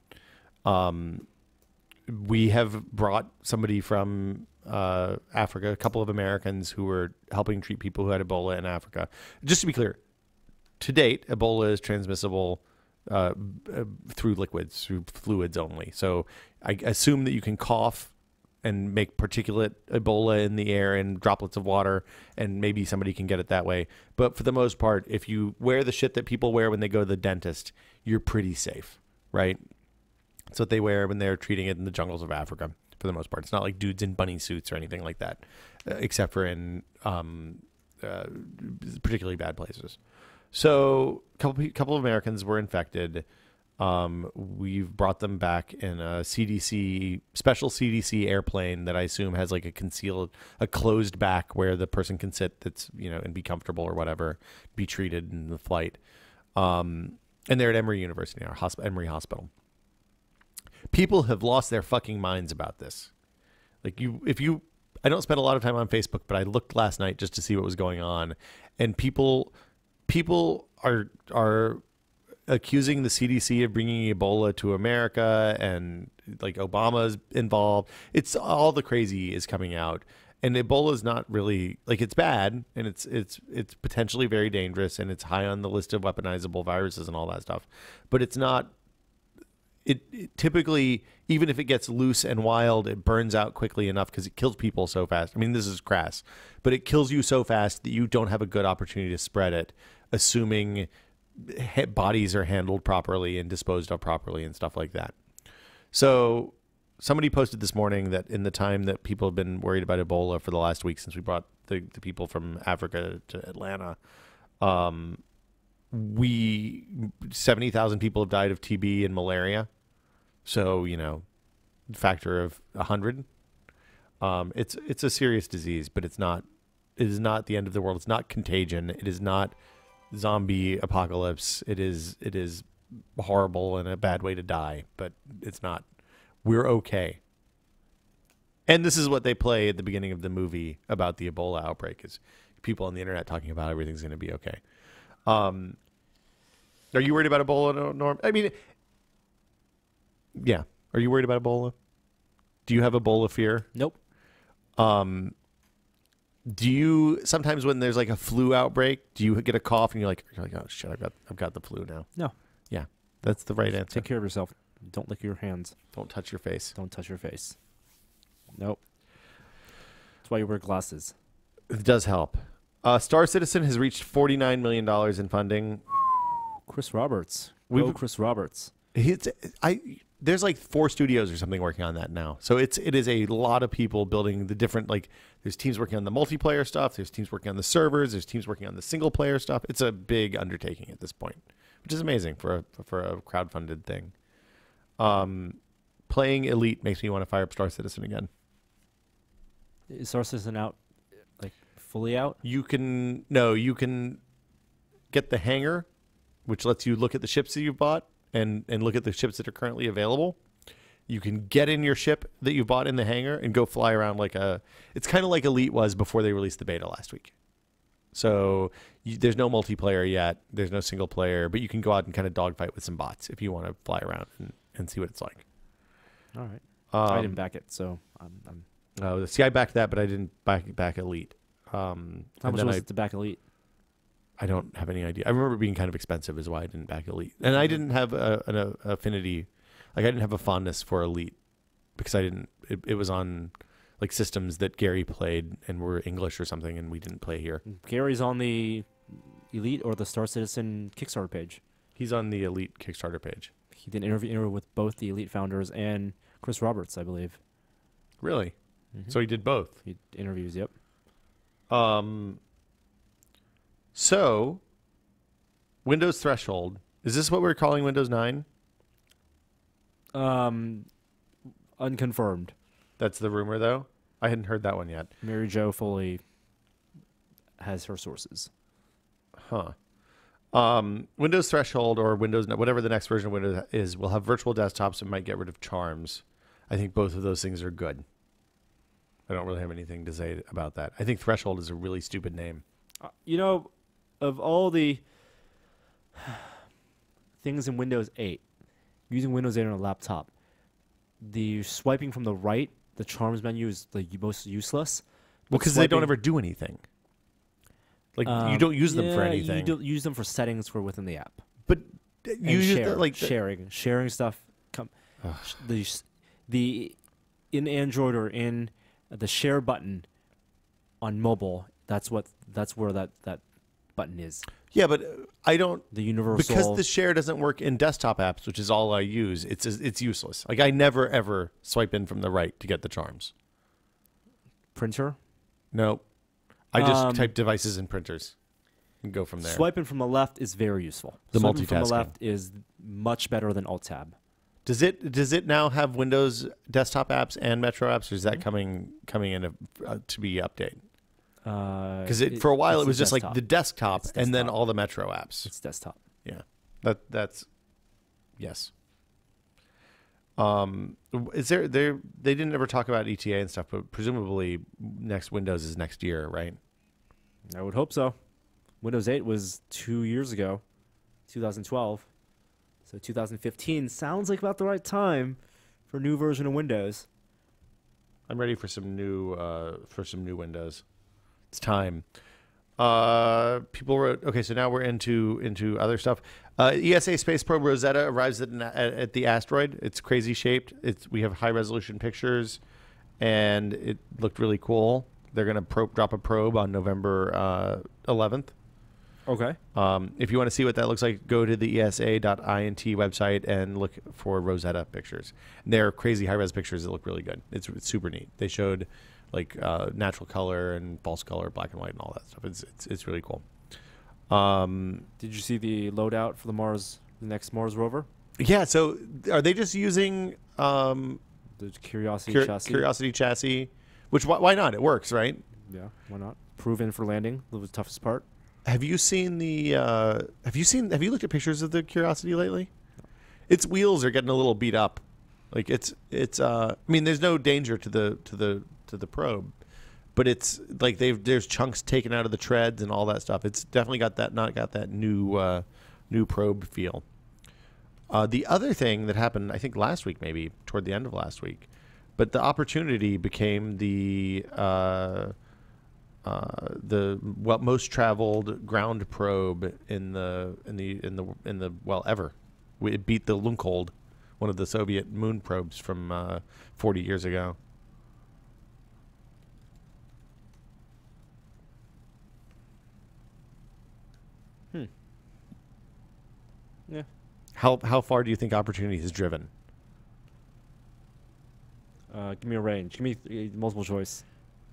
We have brought somebody from Africa, a couple of Americans who were helping treat people who had Ebola in Africa. Just to be clear, to date, Ebola is transmissible through liquids, through fluids only. So I assume that you can cough and make particulate Ebola in the air and droplets of water, and maybe somebody can get it that way. But for the most part, if you wear the shit that people wear when they go to the dentist, you're pretty safe, right? It's what they wear when they're treating it in the jungles of Africa, for the most part. It's not like dudes in bunny suits or anything like that, except for in particularly bad places. So a couple of Americans were infected. We've brought them back in a special CDC airplane that I assume has like a closed back where the person can sit and be comfortable or whatever, be treated in the flight. And they're at Emory University, our Emory Hospital. People have lost their fucking minds about this. Like I don't spend a lot of time on Facebook, but I looked last night just to see what was going on, and people are accusing the CDC of bringing Ebola to America, and like Obama's involved. It's all the crazy is coming out, and Ebola is not really like, it's bad, and it's potentially very dangerous, and it's high on the list of weaponizable viruses and all that stuff. But it's not. It typically, even if it gets loose and wild, it burns out quickly enough because it kills people so fast. I mean, this is crass, but it kills you so fast that you don't have a good opportunity to spread it, assuming bodies are handled properly and disposed of properly and stuff like that. So somebody posted this morning that in the time that people have been worried about Ebola for the last week since we brought the people from Africa to Atlanta, 70,000 people have died of TB and malaria. So, factor of 100. It's a serious disease, but it is not the end of the world. It's not contagion. It is not zombie apocalypse. It is horrible and a bad way to die, but it's not. We're okay. And this is what they play at the beginning of the movie about the Ebola outbreak, is people on the internet talking about everything's going to be okay. Are you worried about Ebola, Norm? I mean, yeah. Are you worried about Ebola? Do you have Ebola fear? Nope. Do you sometimes, when there's like a flu outbreak, do you get a cough and you're like, oh shit, I've got the flu now? No. Yeah, that's the right answer. Take care of yourself. Don't lick your hands. Don't touch your face. Don't touch your face. Nope. That's why you wear glasses. It does help. Star Citizen has reached $49 million in funding. Chris Roberts. Chris Roberts. There's like 4 studios or something working on that now. So it is a lot of people building the different, like, there's teams working on the multiplayer stuff. There's teams working on the servers. There's teams working on the single player stuff. It's a big undertaking at this point, which is amazing for a crowdfunded thing. Playing Elite makes me want to fire up Star Citizen again. Is Star Citizen out, like fully out? You can get the hangar, which lets you look at the ships that you've bought and look at the ships that are currently available. You can get in your ship that you bought in the hangar and go fly around it's kind of like Elite was before they released the beta last week. So there's no multiplayer yet. There's no single player, but you can go out and kind of dogfight with some bots if you want to fly around and see what it's like. All right. I didn't back it, so I'm see, I backed that, but I didn't back Elite. How much was it to back Elite? I don't have any idea. I remember it being kind of expensive is why I didn't back Elite. And I didn't have an affinity. Like, I didn't have a fondness for Elite because it was on like systems that Gary played and were English or something, and we didn't play here. Gary's on the Elite or the Star Citizen Kickstarter page. He's on the Elite Kickstarter page. He did an interview with both the Elite founders and Chris Roberts, I believe. Really? Mm-hmm. So he did both? He interviews, yep. So, Windows Threshold. Is this what we're calling Windows 9? Unconfirmed. That's the rumor, though? I hadn't heard that one yet. Mary Jo fully has her sources. Huh. Windows Threshold or Windows, whatever the next version of Windows is, will have virtual desktops and might get rid of charms. I think both of those things are good. I don't really have anything to say about that. I think Threshold is a really stupid name. You know, of all the things in Windows 8, using Windows 8 on a laptop, the swiping from the right, the charms menu is the most useless. Well, because they don't ever do anything. Like, you don't use them for anything. You don't use them for settings for within the app. But you use share, like sharing stuff. The in Android or in the share button on mobile, that's where that button is. Yeah, but I don't. The universal, because the share doesn't work in desktop apps, which is all I use. It's useless. Like, I never ever swipe in from the right to get the charms. Printer? No, I just type devices and printers and go from there. Swiping from the left is very useful. The Swiping multitasking from the left is much better than Alt Tab. Does it now have Windows desktop apps and Metro apps, or is that coming in to be updated? Because for a while it was just desktop. like the desktop and then desktop. all the Metro apps. It's desktop. Yeah, that's yes. Is there they didn't ever talk about ETA and stuff, but presumably next Windows is next year, right? I would hope so. Windows 8 was 2 years ago, 2012. So 2015 sounds like about the right time for a new version of Windows. I'm ready for some new Windows. It's time. People wrote. Okay, so now we're into other stuff. ESA Space Probe Rosetta arrives at the asteroid. It's crazy shaped. We have high resolution pictures, and it looked really cool. They're gonna drop a probe on November 11th. Okay. If you want to see what that looks like, go to the esa.int website and look for Rosetta pictures. They're crazy high-res pictures that look really good. It's super neat. They showed like natural color and false color, black and white, and all that stuff. It's really cool. Did you see the loadout for the next Mars rover? Yeah. So are they just using The Curiosity chassis. Curiosity chassis? Which why not? It works, right? Yeah, why not? Proven for landing. The toughest part. Have you seen Have you looked at pictures of the Curiosity lately? Its wheels are getting a little beat up. Like it's. I mean, there's no danger to the probe, but it's like there's chunks taken out of the treads and all that stuff. It's definitely got that new probe feel. The other thing that happened, I think last week, maybe toward the end of last week, but the Opportunity became the most traveled ground probe in the ever. It beat the Lunkold, one of the Soviet moon probes from 40 years ago. Yeah. How far do you think Opportunity has driven? Give me a range. Give me multiple choice.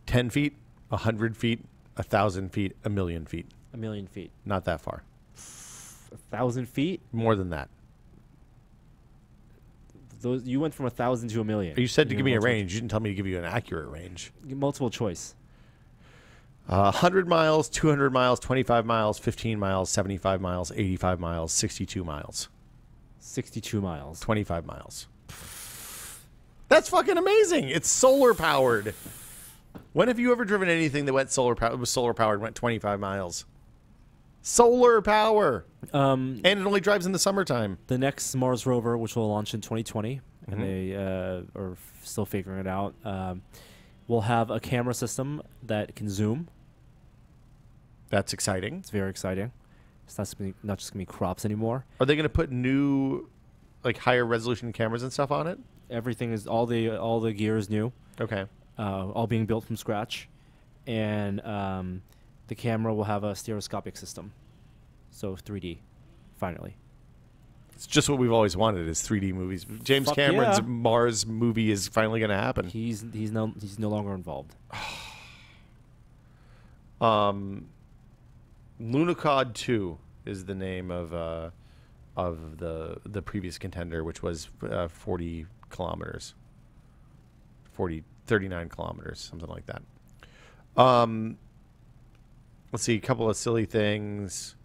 10 feet, 100 feet, 1,000 feet, 1,000,000 feet. 1,000,000 feet. Not that far. 1,000 feet? More than that. You went from 1,000 to 1,000,000. You said to give me a range. You didn't tell me to give you an accurate range. Multiple choice. 100 miles, 200 miles, 25 miles, 15 miles, 75 miles, 85 miles, 62 miles. 62 miles. 25 miles. That's fucking amazing. It's solar powered. When have you ever driven anything that was solar powered and went 25 miles? Solar power. And it only drives in the summertime. The next Mars rover, which will launch in 2020, and they are still figuring it out, will have a camera system that can zoom. That's exciting. It's very exciting. It's not just going to be crops anymore. Are they going to put new, like, higher resolution cameras and stuff on it? Everything is all the gear is new. Okay. All being built from scratch, and the camera will have a stereoscopic system, so 3D, finally. It's just what we've always wanted is 3D movies. James Fuck Cameron's yeah. Mars movie is finally going to happen. He's no longer involved. Lunicod 2 is the name of the previous contender, which was 40 kilometers, 40 39 kilometers, something like that. Let's see, a couple of silly things.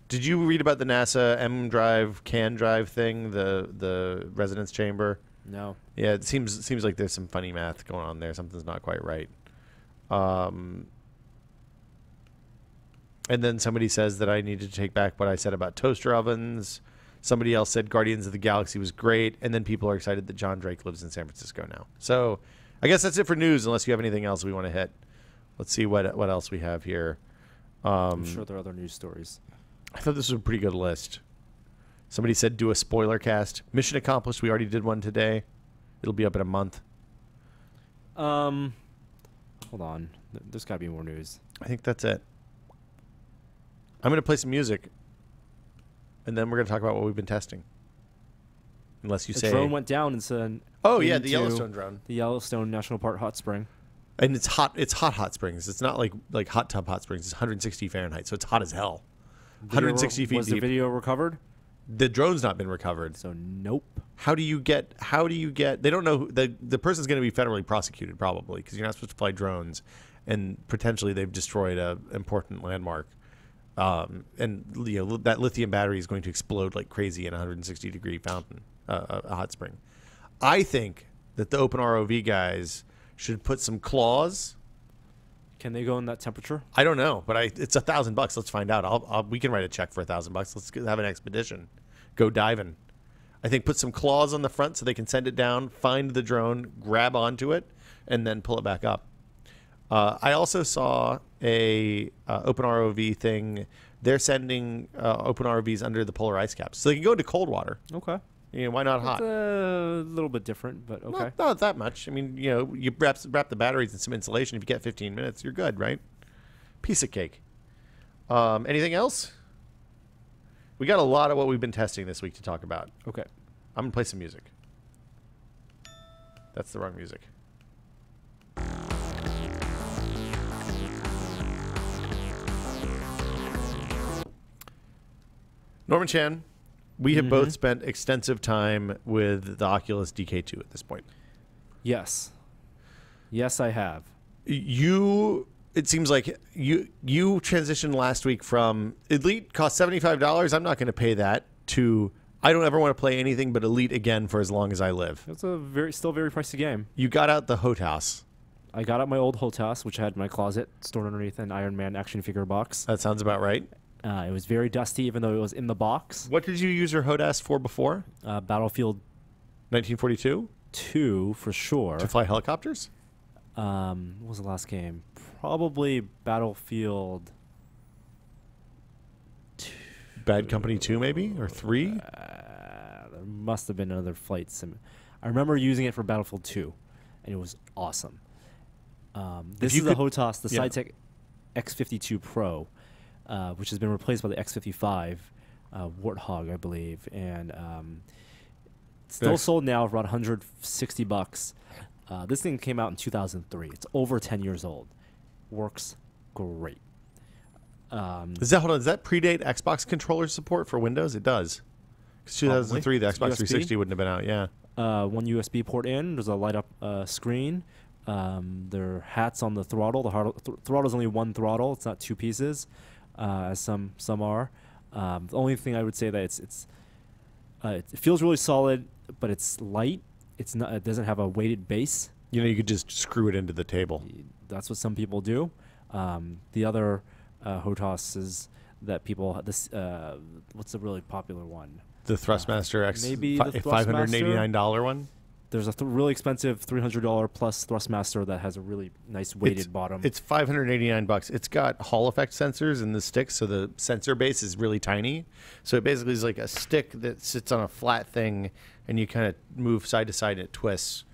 Did you read about the NASA M drive, CAN drive thing, the resonance chamber? No. Yeah, it seems like there's some funny math going on there. Something's not quite right. And then somebody says that I need to take back what I said about toaster ovens. Somebody else said Guardians of the Galaxy was great. And then people are excited that John Drake lives in San Francisco now. So I guess that's it for news, unless you have anything else we want to hit. Let's see what else we have here. I'm sure there are other news stories. I thought this was a pretty good list. Somebody said do a spoiler cast. Mission accomplished. We already did one today. It'll be up in a month. Hold on. There's got to be more news. I think that's it. I'm going to play some music, and then we're going to talk about what we've been testing. Unless you say... The drone went down and said... Oh, yeah, the Yellowstone drone. The Yellowstone National Park hot spring. And it's hot. It's hot springs. It's not like hot tub hot springs. It's 160 Fahrenheit, so it's hot as hell. 160 feet Was deep. the video recovered? The drone's not been recovered. So nope. How do you get? They don't know. The person's going to be federally prosecuted probably because you're not supposed to fly drones, and potentially they've destroyed a important landmark. And that lithium battery is going to explode like crazy in a 160 degree fountain, a hot spring. I think that the Open ROV guys should put some claws. Can they go in that temperature? I don't know, but it's $1,000. Let's find out. We can write a check for $1,000. Let's have an expedition. Go diving. I think put some claws on the front so they can send it down, find the drone, grab onto it, and then pull it back up. I also saw a Open ROV thing. They're sending Open ROVs under the polar ice caps, so they can go into cold water. Okay. Why not hot? It's a little bit different, but okay. Not that much. I mean, you wrap the batteries in some insulation. If you get 15 minutes, you're good, right? Piece of cake. Anything else? We got a lot of what we've been testing this week to talk about. Okay. I'm going to play some music. That's the wrong music. Norman Chan, we have both spent extensive time with the Oculus DK2 at this point. Yes. Yes, I have. It seems like you transitioned last week from Elite cost $75. I'm not going to pay that to I don't ever want to play anything but Elite again for as long as I live. It's a still very pricey game. You got out the Hot House. I got out my old Hot House, which I had in my closet stored underneath an Iron Man action figure box. That sounds about right. It was very dusty, even though it was in the box. What did you use your Hot House for before? Battlefield 1942? 2, for sure. To fly helicopters? What was the last game? Probably Battlefield 2. Bad Company 2, maybe? Or 3? There must have been another flight sim. I remember using it for Battlefield 2, and it was awesome. This is the HOTAS, the Cytec X52 Pro, which has been replaced by the X55 Warthog, I believe, and still sold now for around $160. This thing came out in 2003. It's over 10 years old. Works great. Does that predate Xbox controller support for Windows? It does. Because 2003, the Xbox 360 wouldn't have been out. Yeah. One USB port in. There's a light up screen. There are hats on the throttle. The throttle is only one throttle. It's not two pieces, as some are. The only thing I would say that it feels really solid, but it's light. It's not. It doesn't have a weighted base. You could just screw it into the table. That's what some people do. The other HOTAS is that people what's the really popular one? The Thrustmaster X, maybe the $589 one. There's a really expensive $300 plus Thrustmaster that has a really nice weighted bottom. It's $589. It's got Hall effect sensors in the stick, so the sensor base is really tiny. So it basically is like a stick that sits on a flat thing, and you kind of move side to side and it twists.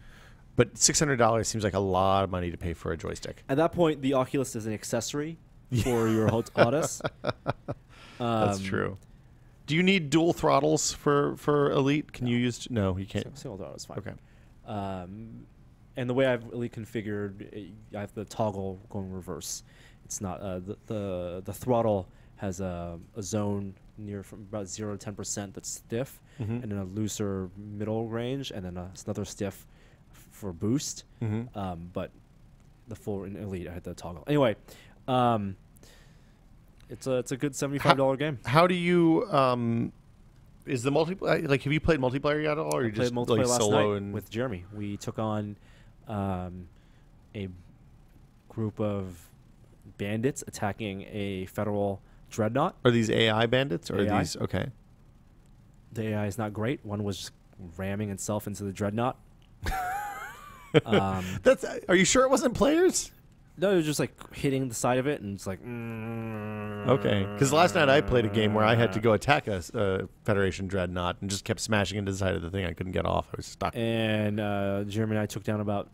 But $600 seems like a lot of money to pay for a joystick. At that point, the Oculus is an accessory for your HOTAS. That's true. Do you need dual throttles for Elite? Can you use... No, you can't. Single throttle is fine. Okay. And the way I've Elite configured, I have the toggle going reverse. It's not... the throttle has a zone near from about 0 to 10% that's stiff, and then a looser middle range, and then another stiff for boost. But the full Elite, I had to toggle. Anyway, it's a good $75 game. How do you is the multiplayer like? Have you played multiplayer yet at all, or you just multiplayer like last solo night and with Jeremy? We took on a group of bandits attacking a federal dreadnought. Are these AI bandits or AI. are these okay? The AI is not great. One was just ramming itself into the dreadnought. That's. Are you sure it wasn't players? No, it was just like hitting the side of it, and it's like. Okay, because last night I played a game where I had to go attack a Federation dreadnought and just kept smashing into the side of the thing. I couldn't get off. I was stuck. And Jeremy and I took down about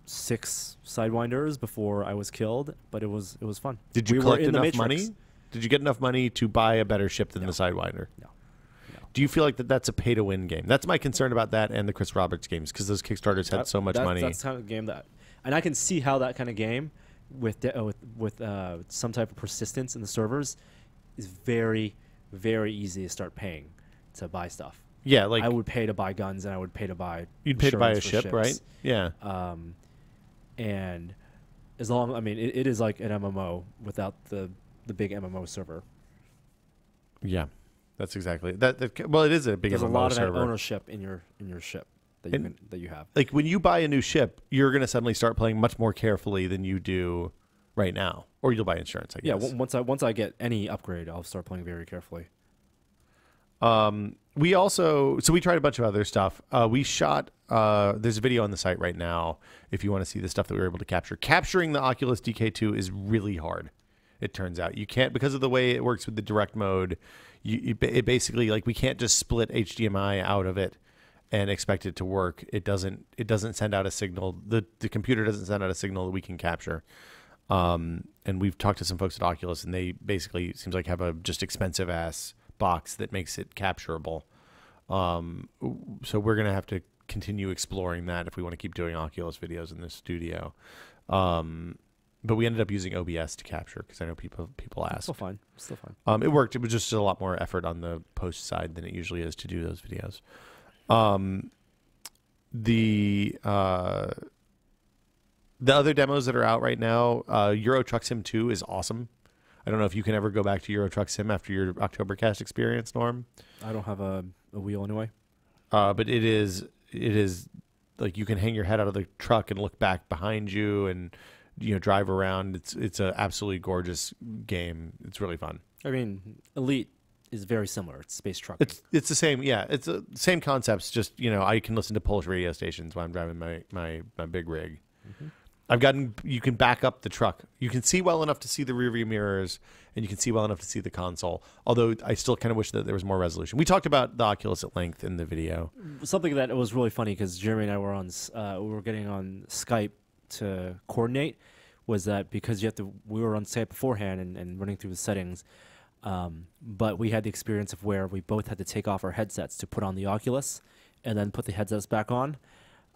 6 sidewinders before I was killed, but it was fun. Did you We collect were in the enough Matrix. money? Did you get enough money to buy a better ship than No. the Sidewinder? No. Do you feel like that's a pay-to-win game? That's my concern about that and the Chris Roberts games, because those Kickstarters had so much money. That's the kind of game that, and I can see how that kind of game with some type of persistence in the servers is very, very easy to start paying to buy stuff. Yeah, like I would pay to buy guns, and I would pay to buy. you'd pay to buy a insurance for ship, right? ships. Yeah. And as long, I mean, it is like an MMO without the big MMO server. Yeah, that's exactly that. Well, it is a big There's MMO a lot of server. ownership in your ship that you have. Like when you buy a new ship, you're going to suddenly start playing much more carefully than you do right now, or you'll buy insurance. I guess. Yeah, once I get any upgrade, I'll start playing very carefully. We also we tried a bunch of other stuff. We shot. There's a video on the site right now if you want to see the stuff that we were able to capture. Capturing the Oculus DK2 is really hard. It turns out you can't, because of the way it works with the direct mode. It basically, like, we can't just split HDMI out of it and expect it to work. It doesn't send out a signal. The computer doesn't send out a signal that we can capture. And we've talked to some folks at Oculus, and they basically seems like have a just expensive ass box that makes it capturable. So we're gonna have to continue exploring that if we want to keep doing Oculus videos in the studio. But we ended up using OBS to capture, because I know people ask. Still fine. It worked. It was just a lot more effort on the post side than it usually is to do those videos. The other demos that are out right now, Euro Truck Sim 2 is awesome. I don't know if you can ever go back to Euro Truck Sim after your Oktobercast experience, Norm. I don't have a wheel anyway. But it is like you can hang your head out of the truck and look back behind you and drive around. It's an absolutely gorgeous game. It's really fun. I mean, Elite is very similar. It's space truck. It's the same. Yeah, it's the same concepts. Just I can listen to Polish radio stations while I'm driving my big rig. Mm-hmm. You can back up the truck. You can see well enough to see the rearview mirrors, and you can see well enough to see the console. Although I still kind of wish that there was more resolution. We talked about the Oculus at length in the video. Something that was really funny, because Jeremy and I were getting on Skype to coordinate, was that because we were on Skype beforehand and running through the settings, but we had the experience of where we both had to take off our headsets to put on the Oculus and then put the headsets back on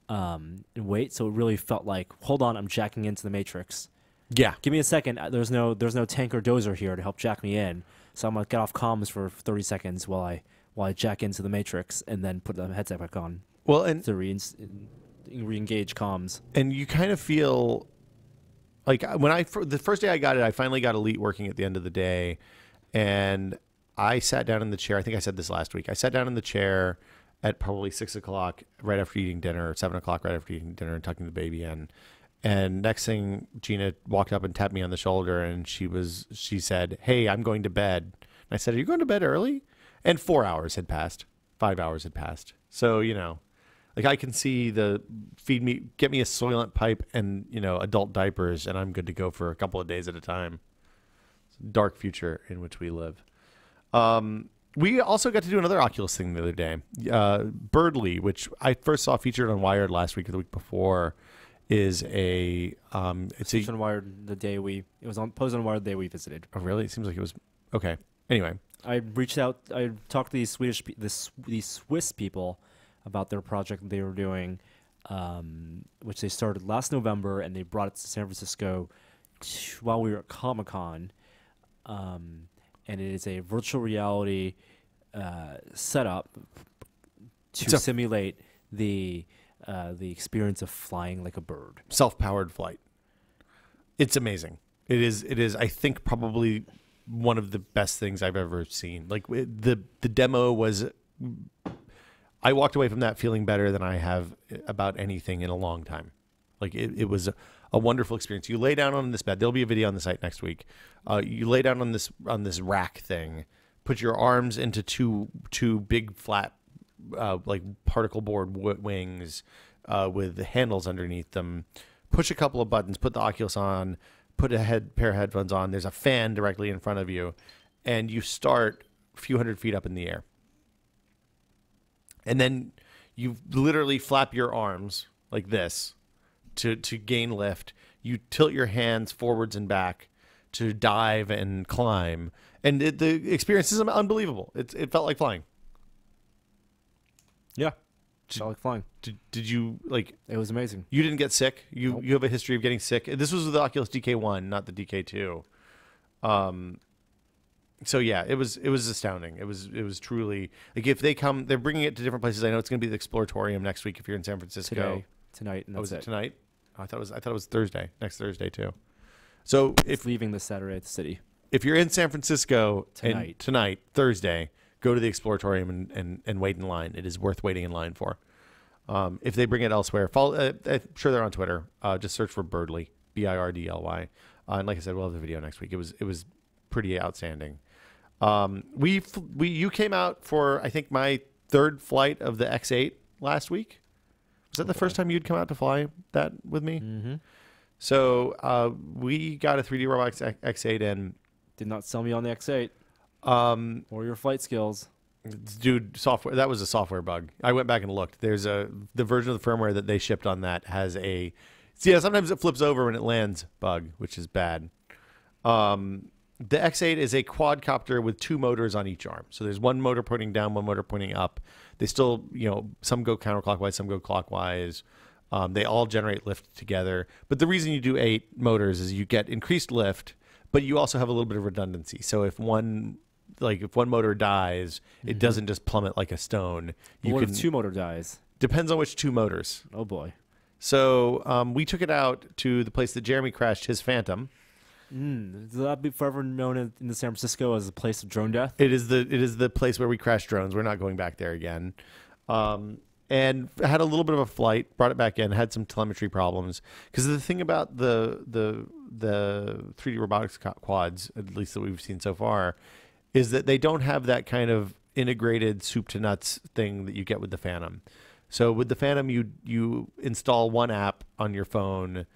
and wait. So it really felt like, hold on, I'm jacking into the Matrix. Yeah. Give me a second. There's no tank or dozer here to help jack me in. So I'm gonna get off comms for 30 seconds while I jack into the Matrix and then put the headset back on. Well, and to re-engage comms. And you kind of feel like when the first day I got it, I finally got Elite working at the end of the day, and I sat down in the chair. I think I said this last week. I sat down in the chair at probably 6 o'clock right after eating dinner, or 7 o'clock right after eating dinner and tucking the baby in. And next thing, Gina walked up and tapped me on the shoulder, and she said, "Hey, I'm going to bed." And I said, "Are you going to bed early?" And 4 hours had passed. 5 hours had passed. So, like, I can see get me a Soylent pipe and, adult diapers, and I'm good to go for a couple of days at a time. It's a dark future in which we live. We also got to do another Oculus thing the other day. Birdly, which I first saw featured on Wired last week or the week before, is it's on Wired it was posted on Wired the day we visited. Oh, really? It seems like it was okay. Anyway, I reached out. I talked to these Swiss people about their project that they were doing, which they started last November, and they brought it to San Francisco while we were at Comic-Con. And it is a virtual reality setup to simulate the the experience of flying like a bird. Self-powered flight. It's amazing. It is. I think probably one of the best things I've ever seen. Like the demo was. I walked away from that feeling better than I have about anything in a long time. Like it was a wonderful experience. You lay down on this bed. There'll be a video on the site next week. You lay down on this rack thing. Put your arms into two big flat like particle board wings with the handles underneath them. Push a couple of buttons. Put the Oculus on. Put a pair of headphones on. There's a fan directly in front of you, and you start a few hundred feet up in the air. And then you literally flap your arms like this to gain lift. You tilt your hands forwards and back to dive and climb. And the experience is unbelievable. It felt like flying. Yeah. Felt like flying. Did you, like... It was amazing. You didn't get sick? Nope. You have a history of getting sick? This was with the Oculus DK1, not the DK2. So yeah, it was astounding. It was truly like if they're bringing it to different places. I know it's going to be the Exploratorium next week if you're in San Francisco. Tonight, and that's it tonight? Oh, I thought it was Thursday, next Thursday too. So if leaving this Saturday at the city, if you're in San Francisco tonight, Thursday, go to the Exploratorium and wait in line. It is worth waiting in line for. If they bring it elsewhere, follow. I'm sure they're on Twitter. Just search for Birdly, Birdly. And like I said, we'll have the video next week. It was pretty outstanding. You came out for, I think, my third flight of the X8 last week. Was that the first time you'd come out to fly that with me? Mm-hmm. So we got a 3D Robotics X8 in. Did not sell me on the X8 or your flight skills. Dude, software. That was a software bug. I went back and looked. There's the version of the firmware that they shipped on that has a... sometimes it flips over when it lands bug, which is bad. The X8 is a quadcopter with two motors on each arm. So there's one motor pointing down, one motor pointing up. They still, some go counterclockwise, some go clockwise. They all generate lift together. But the reason you do 8 motors is you get increased lift, but you also have a little bit of redundancy. So if one motor dies, it doesn't just plummet like a stone. What if 2 motor dies? Depends on which 2 motors. Oh boy. So we took it out to the place that Jeremy crashed his Phantom. Will that be forever known in the San Francisco as a place of drone death? It is the place where we crash drones. We're not going back there again. And had a little bit of a flight, brought it back in, had some telemetry problems. Because the thing about the 3D robotics quads, at least that we've seen so far, is that they don't have that kind of integrated soup to nuts thing that you get with the Phantom. So with the Phantom, you install one app on your phone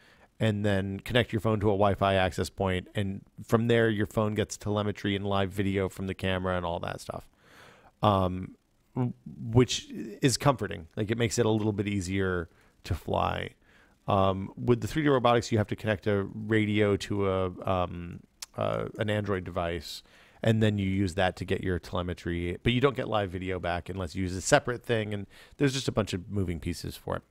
and then connect your phone to a Wi-Fi access point, and from there your phone gets telemetry and live video from the camera and all that stuff, which is comforting. Like, it makes it a little bit easier to fly. With the 3D robotics, you have to connect a radio to an Android device, and then you use that to get your telemetry, but you don't get live video back unless you use a separate thing, and there's just a bunch of moving pieces for it.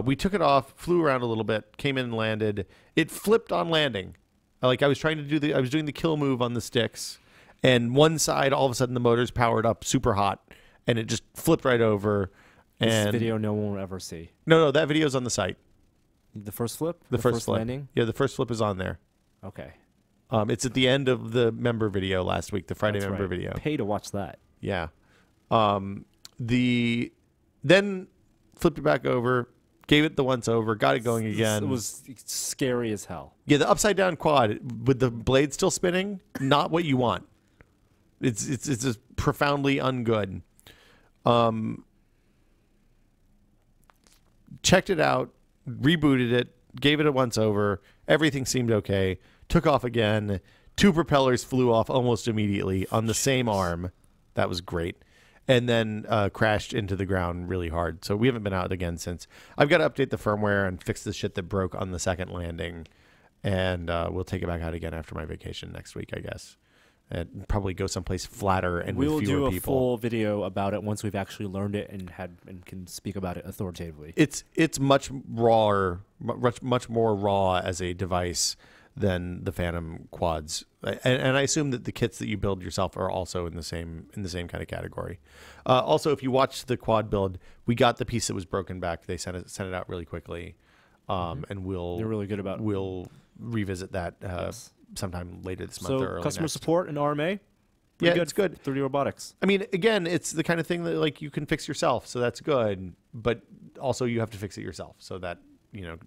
We took it off, flew around a little bit, came in and landed. It flipped on landing. Like, I was trying to do I was doing the kill move on the sticks, and one side, all of a sudden, the motor's powered up super hot, and it just flipped right over. This video no one will ever see. No, that video's on the site. The first flip? The first flip. Landing? Yeah, the first flip is on there. Okay. It's at the end of the member video last week, the Friday That's member right. video. Pay to watch that. Yeah. Then flipped it back over, gave it the once over, got it going again. It was scary as hell. Yeah, the upside down quad with the blade still spinning, not what you want. It's just profoundly ungood. Checked it out, rebooted it, gave it a once over. Everything seemed okay. Took off again. 2 propellers flew off almost immediately on the same arm. That was great. And then crashed into the ground really hard. So we haven't been out again since. I've got to update the firmware and fix the shit that broke on the second landing. And we'll take it back out again after my vacation next week, I guess. And probably go someplace flatter and with fewer people. We'll do a full video about it once we've actually learned it and can speak about it authoritatively. It's much rawer, much more raw as a device than the Phantom quads. And I assume that the kits that you build yourself are also in the same kind of category. Also, if you watch the quad build, we got the piece that was broken back. They sent it out really quickly, and They're really good about it. We'll revisit that sometime later this month or early customer next. support and RMA. Yeah, it's good. 3D robotics. I mean, again, it's the kind of thing that like you can fix yourself, so that's good. But also, you have to fix it yourself, so that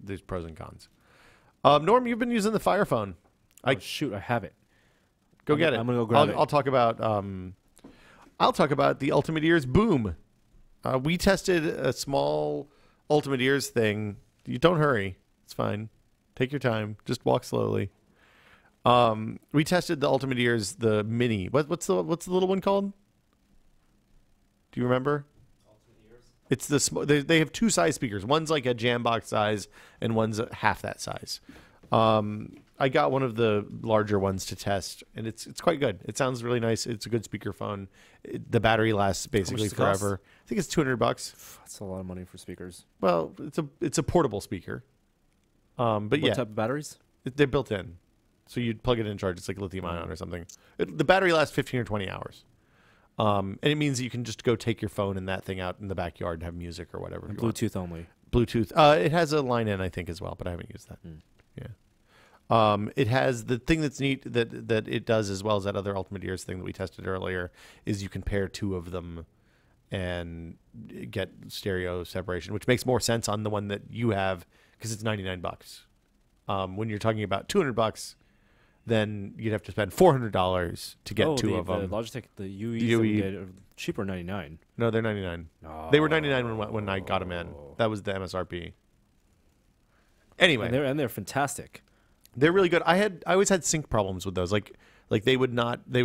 there's pros and cons. Norm, you've been using the Fire Phone. Shoot, I have it. Go get it. I'm gonna go grab it. I'll talk about the Ultimate Ears Boom. We tested a small Ultimate Ears thing. You don't hurry. It's fine. Take your time. Just walk slowly. We tested the Ultimate Ears, the Mini. What's the little one called? Do you remember? It's they have two size speakers. One's like a Jambox size, and one's half that size. I got one of the larger ones to test, and it's quite good. It sounds really nice. It's a good speakerphone. The battery lasts basically forever. I think it's $200. That's a lot of money for speakers. Well, it's a portable speaker. But What yeah, type of batteries? they're built in, so you'd plug it in and charge. It's like lithium ion or something. The battery lasts 15 or 20 hours. And it means you can just go take your phone and that thing out in the backyard and have music or whatever. And Bluetooth only. Bluetooth. It has a line in, I think, as well, but I haven't used that. Yeah. It has the thing that's neat that it does, as well as that other Ultimate Ears thing that we tested earlier, is you can pair two of them and get stereo separation, which makes more sense on the one that you have because it's $99. When you're talking about $200, then you'd have to spend $400 to get two of them. The Logitech, the UE, cheaper, 99. No, they're 99. They were 99 when I got them in. That was the MSRP. Anyway, And they're fantastic. they're really good. I always had sync problems with those. Like they would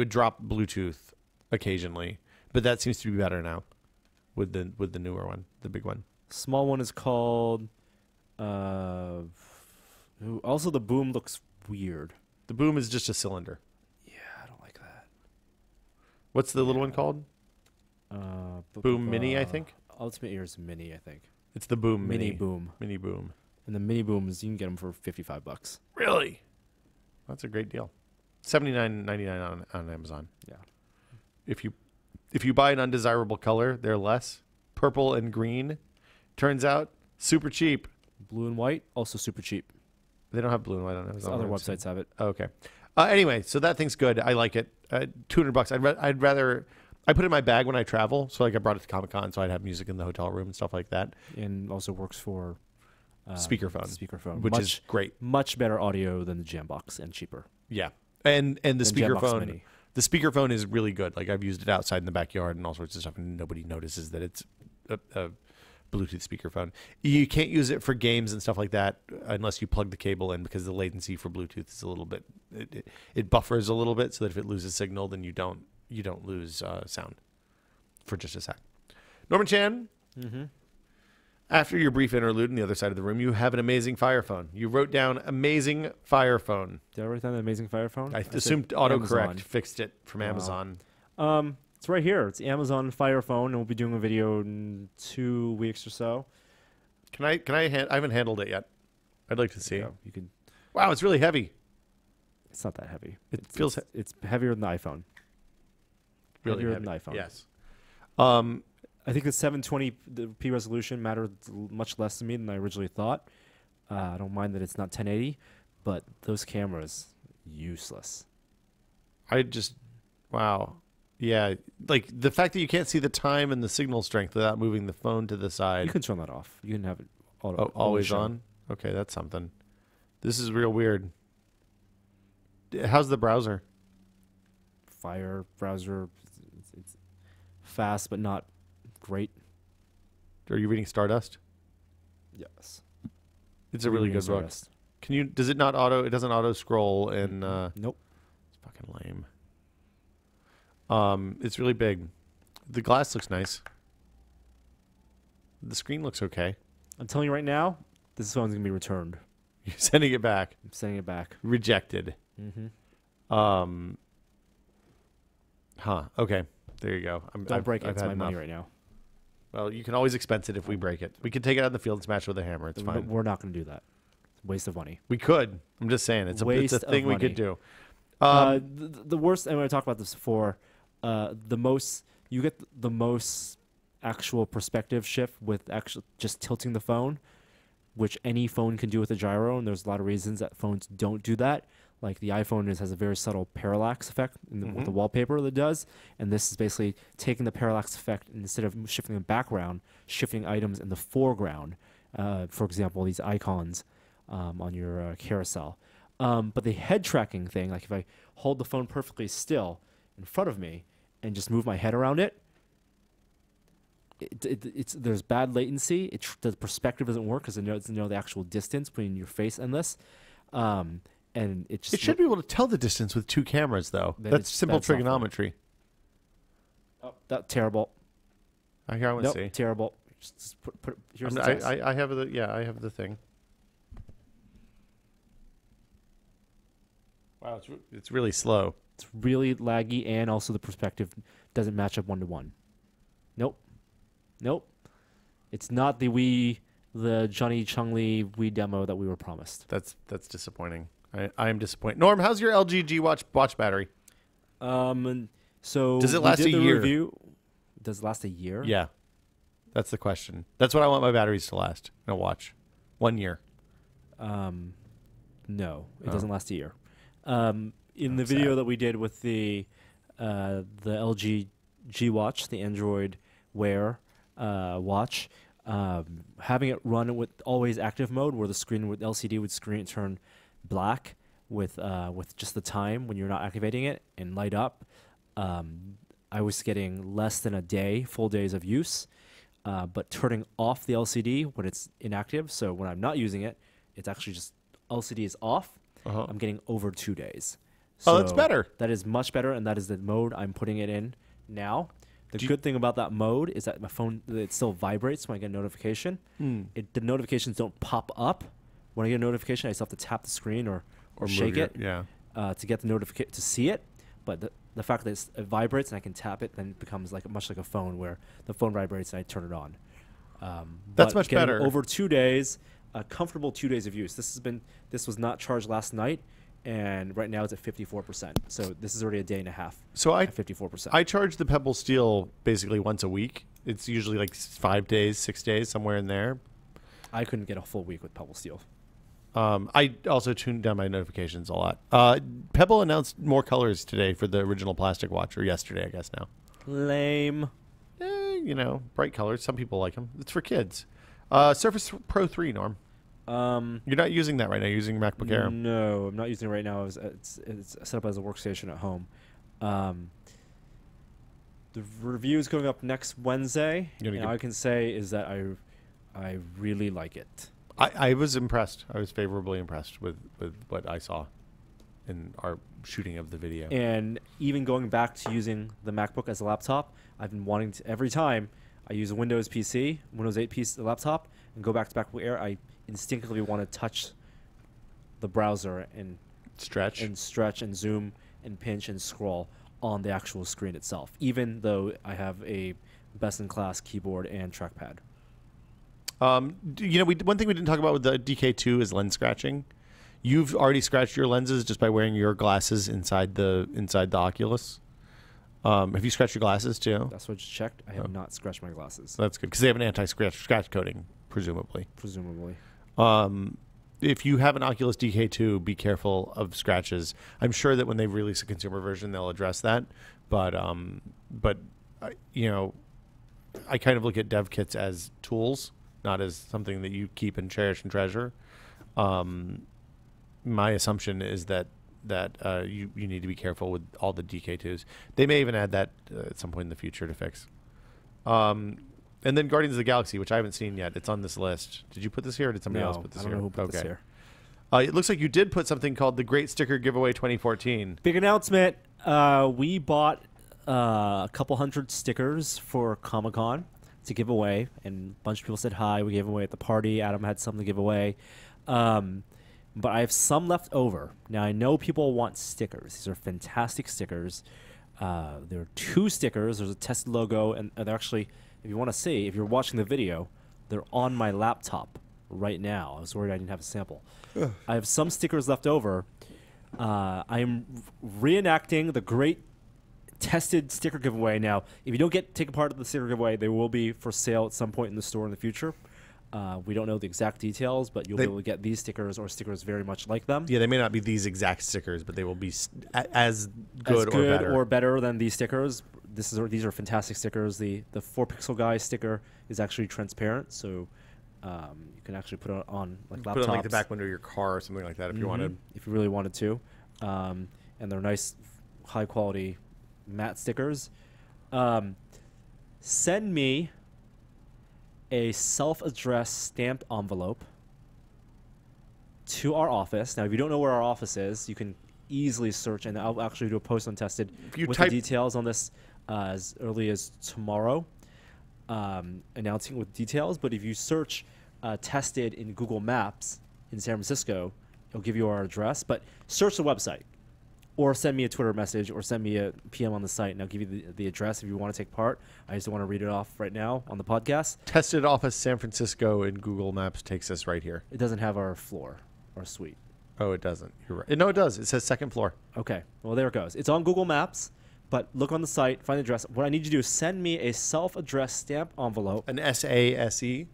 drop Bluetooth occasionally, but that seems to be better now with the newer one, the big one. Small one is called. Also, the Boom looks weird. The Boom is just a cylinder. Yeah, I don't like that. What's the little one called? Boom Mini, I think. Ultimate Ears Mini, I think. It's the Boom Mini Mini. Boom. Mini Boom. And the Mini Booms, you can get them for $55. Really? That's a great deal. $79.99 on Amazon. Yeah. If you buy an undesirable color, they're less. Purple and green, turns out super cheap. Blue and white, also super cheap. They don't have blue and white on Amazon. Other websites have it. Okay. Anyway, so that thing's good. I like it. $200. I'd rather. I put it in my bag when I travel. So like I brought it to Comic-Con, so I'd have music in the hotel room and stuff like that. And also works for Speakerphone, Speakerphone, which is great. Much better audio than the Jambox and cheaper. Yeah, and the Jambox speakerphone. Mini. The speakerphone is really good. Like I've used it outside in the backyard and all sorts of stuff, and nobody notices that it's a Bluetooth speakerphone. You can't use it for games and stuff like that unless you plug the cable in, because the latency for Bluetooth is a little bit. It buffers a little bit, so that if it loses signal, then you don't lose sound for just a sec. Norman Chan. Mm-hmm. After your brief interlude on the other side of the room, you have an amazing Fire Phone. You wrote down amazing Fire Phone. Did I write down the amazing Fire Phone? I assumed autocorrect Amazon. fixed it from Amazon. It's right here. It's Amazon Fire Phone, and we'll be doing a video in 2 weeks or so. I haven't handled it yet. I'd like to see. Yeah, you can. Wow, it's really heavy. It's not that heavy. Feels it's heavier than the iPhone. really heavier heavy. than the iPhone. Yes. I think the 720p resolution mattered much less to me than I originally thought. I don't mind that it's not 1080, but those cameras, useless. Wow. Yeah, like the fact that you can't see the time and the signal strength without moving the phone to the side. You can turn that off. You can have it always on? Okay, that's something. This is real weird. How's the browser? Fire browser, it's fast but not great. Are you reading Stardust? Yes. It's a really good book. Does it not it doesn't auto scroll in Nope. It's fucking lame. It's really big. The glass looks nice. The screen looks okay. I'm telling you right now, this phone's gonna be returned. You're sending it back. I'm sending it back. Rejected. Mm-hmm. Okay. There you go. Don't break it. It's my money right now. Well, you can always expense it if we break it. We can take it out in the field and smash it with a hammer. It's fine. We're not gonna do that. Waste of money. We could. I'm just saying it's a thing we could do. The worst, and when I talked about this before, you get the most actual perspective shift with actually just tilting the phone, which any phone can do with a gyro, and there's a lot of reasons that phones don't do that. Like the iPhone has a very subtle parallax effect with the wallpaper that it does, and this is basically taking the parallax effect, and instead of shifting the background, shifting items in the foreground. For example, these icons on your carousel. But the head tracking thing, like if I hold the phone perfectly still in front of me and just move my head around it, there's bad latency. The perspective doesn't work because it doesn't know the actual distance between your face and this. And it should be able to tell the distance with 2 cameras, though. That's simple trigonometry. Oh, that's terrible. I want to see. Terrible. Just put here's I have the thing. Wow, it's really slow. It's really laggy, and also the perspective doesn't match up 1-to-1. Nope. It's not the Johnny Chung-Lee Wii demo that we were promised. That's disappointing. I am disappointed. Norm, how's your LG G watch battery? So does it last a year? Does it last a year? Yeah, that's the question. That's what I want my batteries to last in a watch. 1 year. No, it doesn't last a year. In the video that we did with the LG G watch, the Android Wear watch, having it run with always active mode, where the screen with LCD would turn black with just the time when you're not activating it and light up. I was getting less than full days of use, but turning off the LCD when it's inactive. So when I'm not using it, it's actually just LCD is off. I'm getting over 2 days. So that's better. That is much better, and that is the mode I'm putting it in now. The good thing about that mode is that my phone, it still vibrates when I get a notification. The notifications don't pop up. When I get a notification, I still have to tap the screen or shake it to get the notification to see it. But the fact that it vibrates and I can tap it, then it becomes much like a phone, where the phone vibrates and I turn it on. That's much better. Over 2 days, a comfortable 2 days of use. This was not charged last night, and right now it's at 54%. So this is already a day and a half. So at 54%. I charge the Pebble Steel basically once a week. It's usually like 5 days, 6 days, somewhere in there. I couldn't get a full week with Pebble Steel. I also tuned down my notifications a lot. Pebble announced more colors today for the original plastic watch, or yesterday, I guess now. Lame. Bright colors. Some people like them. It's for kids. Surface Pro 3, Norm. You're not using that right now. You're using MacBook Air. No, I'm not using it right now. It's set up as a workstation at home. The review is going up next Wednesday, and all I can say is that I really like it. I was impressed. I was favorably impressed with what I saw in our shooting of the video. And even going back to using the MacBook as a laptop, I've been wanting to, every time I use a Windows PC, Windows 8 PC laptop, and go back to MacBook Air, I instinctively want to touch the browser and stretch and zoom and pinch and scroll on the actual screen itself, even though I have a best-in-class keyboard and trackpad. One thing we didn't talk about with the DK2 is lens scratching. You've already scratched your lenses just by wearing your glasses inside the Oculus. Have you scratched your glasses too? That's what I just checked. I have not scratched my glasses. That's good because they have an anti-scratch coating, presumably. If you have an Oculus DK2, be careful of scratches. I'm sure that when they release a consumer version, they'll address that. But I kind of look at dev kits as tools, not as something that you keep and cherish and treasure. My assumption is that you need to be careful with all the DK2s. They may even add that at some point in the future to fix. And then Guardians of the Galaxy, which I haven't seen yet. It's on this list. Did you put this here, or did somebody else put this here? I don't know who put this here. It looks like you did put something called the Great Sticker Giveaway 2014. Big announcement. We bought a couple hundred stickers for Comic-Con to give away, and a bunch of people said hi. We gave them away at the party. Adam had some to give away. But I have some left over. Now, I know people want stickers. These are fantastic stickers. There are 2 stickers. There's a Tesla logo, and they're actually, if you want to see, if you're watching the video, they're on my laptop right now. I was worried I didn't have a sample. I have some stickers left over. I am reenacting the great tested sticker giveaway. Now, if you don't take a part of the sticker giveaway, they will be for sale at some point in the store in the future. We don't know the exact details, but you'll be able to get these stickers or stickers very much like them. Yeah, they may not be these exact stickers, but they will be as good or better than these stickers. These are fantastic stickers. The 4-pixel guy sticker is actually transparent, so you can actually put it on like laptops. Put it on like the back window of your car or something like that if you wanted. If you really wanted to. And they're nice, high-quality matte stickers. Send me a self-addressed stamped envelope to our office. Now, if you don't know where our office is, you can easily search, and I'll actually do a post on Tested with the details on this as early as tomorrow, announcing with details. But if you search Tested in Google Maps in San Francisco, it'll give you our address. But search the website, or send me a Twitter message, or send me a PM on the site, and I'll give you the address if you want to take part. I just don't want to read it off right now on the podcast. Tested office San Francisco in Google Maps takes us right here. It doesn't have our floor, our suite. Oh, it doesn't. You're right. No, it does. It says second floor. Okay. Well, there it goes. It's on Google Maps, but look on the site, find the address. What I need you to do is send me a self-addressed stamp envelope. An SASE?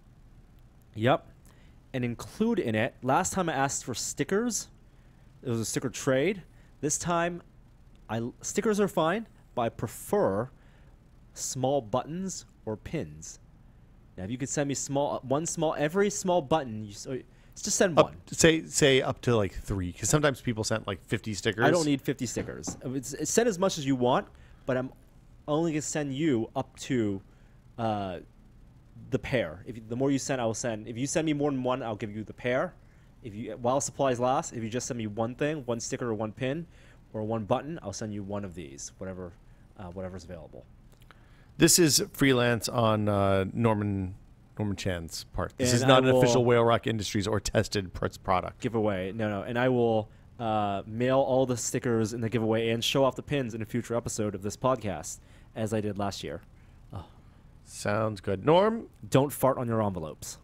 Yep. And include in it, last time I asked for stickers, it was a sticker trade. This time, stickers are fine, but I prefer small buttons or pins. Now, if you could send me every small button, just send one. Say up to like 3, because sometimes people send like 50 stickers. I don't need 50 stickers. Send as much as you want, but I'm only going to send you up to the pair. The more you send, I will send. If you send me more than one, I'll give you the pair. While supplies last, if you just send me one thing, one sticker or one pin, or one button, I'll send you one of these, whatever's available. This is freelance on Norman Chan's part. This is not an official Whale Rock Industries or Tested product. Giveaway. No. And I will mail all the stickers in the giveaway and show off the pins in a future episode of this podcast, as I did last year. Oh. Sounds good. Norm? Don't fart on your envelopes.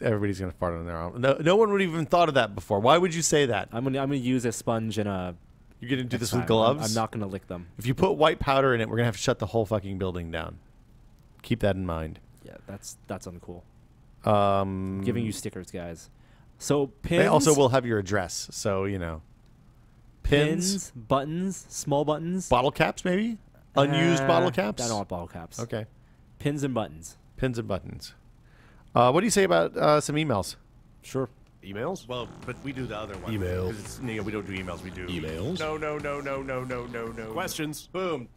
Everybody's going to fart on their own. No one would even thought of that before. Why would you say that? I'm gonna use a sponge and a... You're going to do this with gloves? I'm not going to lick them. If you put white powder in it, we're going to have to shut the whole fucking building down. Keep that in mind. Yeah, that's uncool. I'm giving you stickers, guys. So pins... They also will have your address, so, you know. Pins, buttons, small buttons. Bottle caps, maybe? Unused bottle caps? I don't want bottle caps. Okay. Pins and buttons. Pins and buttons. What do you say about some emails? Sure. Emails? Well, but we do the other one. Emails. 'Cause it's, we don't do emails. We do Emails? No. Questions? Boom.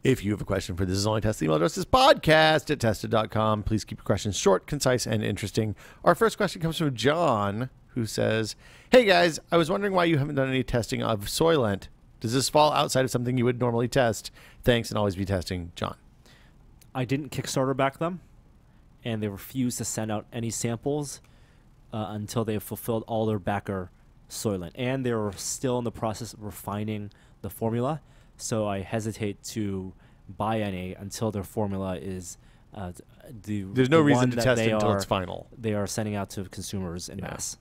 If you have a question for This Is Only Test, the email address is podcast@tested.com. Please keep your questions short, concise, and interesting. Our first question comes from John, who says, "Hey guys, I was wondering why you haven't done any testing of Soylent. Does this fall outside of something you would normally test? Thanks, and always be testing, John." I didn't Kickstarter back them, and they refused to send out any samples until they have fulfilled all their backer Soylent. And they're still in the process of refining the formula, so I hesitate to buy any until their formula is There's no reason to test it until it's final. They are sending out to consumers en masse.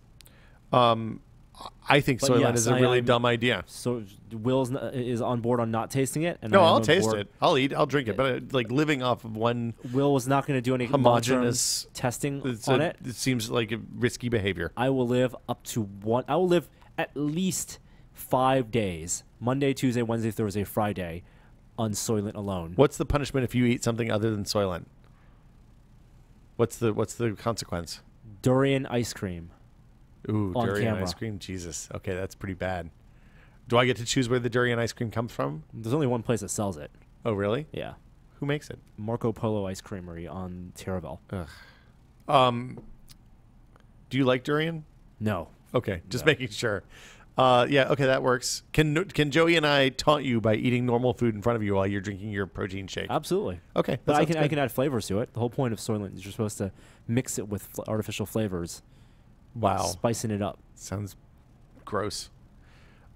I think Soylent is a really dumb idea. So Will's is on board on not tasting it. And no, I'll taste it. I'll drink it. But like living off of one Will was not going to do any homogeneous testing on it. It seems like a risky behavior. I will live I will live at least 5 days. Monday, Tuesday, Wednesday, Thursday, Friday on Soylent alone. What's the punishment if you eat something other than Soylent? What's the consequence? Durian ice cream. Ooh, durian camera. ice cream? Jesus. Okay, that's pretty bad. Do I get to choose where the durian ice cream comes from? There's only one place that sells it. Oh, really? Yeah. Who makes it? Marco Polo Ice Creamery on Caravella. Ugh. Do you like durian? No. Okay, just making sure. Yeah, okay, that works. Can Joey and I taunt you by eating normal food in front of you while you're drinking your protein shake? Absolutely. Okay, but I can add flavors to it. The whole point of Soylent is you're supposed to mix it with artificial flavors. Wow. Spicing it up. Sounds gross.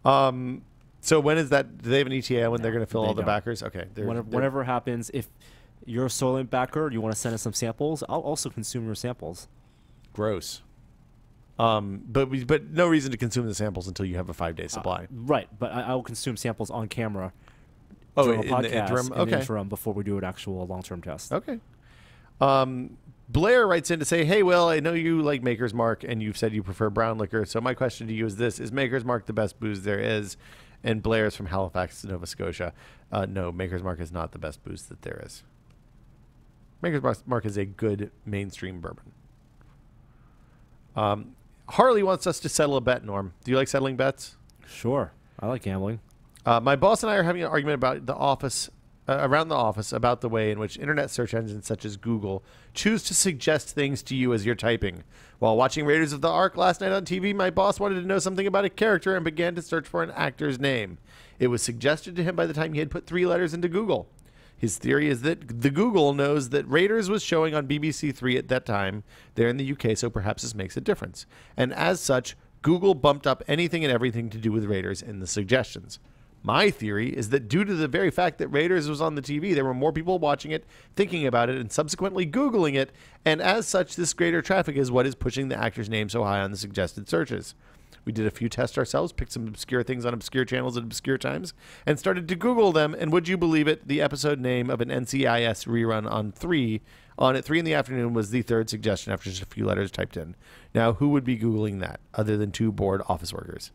So when is that? Do they have an ETA when they're going to fill all the backers? Okay. Whatever happens, if you're a Soylent backer, you want to send us some samples, I'll also consume your samples. Gross. But no reason to consume the samples until you have a 5-day supply. Right, but I will consume samples on camera Oh, during a in the podcast interim? in the Okay. interim before we do an actual long-term test. Okay. Blair writes in to say, hey, Will, I know you like Maker's Mark, and you've said you prefer brown liquor. So my question to you is this. Is Maker's Mark the best booze there is? And Blair's from Halifax, Nova Scotia. No, Maker's Mark is not the best booze that there is. Maker's Mark is a good mainstream bourbon. Harley wants us to settle a bet, Norm. Do you like settling bets? Sure, I like gambling. My boss and I are having an argument about the office, around the office, about the way in which internet search engines such as Google choose to suggest things to you as you're typing. While watching Raiders of the Ark last night on TV, my boss wanted to know something about a character and began to search for an actor's name. It was suggested to him by the time he had put 3 letters into Google. His theory is that the Google knows that Raiders was showing on BBC 3 at that time there in the UK, so perhaps this makes a difference. And as such, Google bumped up anything and everything to do with Raiders in the suggestions. My theory is that due to the very fact that Raiders was on the TV, there were more people watching it, thinking about it, and subsequently Googling it, and as such, this greater traffic is what is pushing the actor's name so high on the suggested searches. We did a few tests ourselves, picked some obscure things on obscure channels at obscure times, and started to Google them, and would you believe it, the episode name of an NCIS rerun on at 3 in the afternoon was the 3rd suggestion after just a few letters typed in. Now, who would be Googling that, other than 2 bored office workers?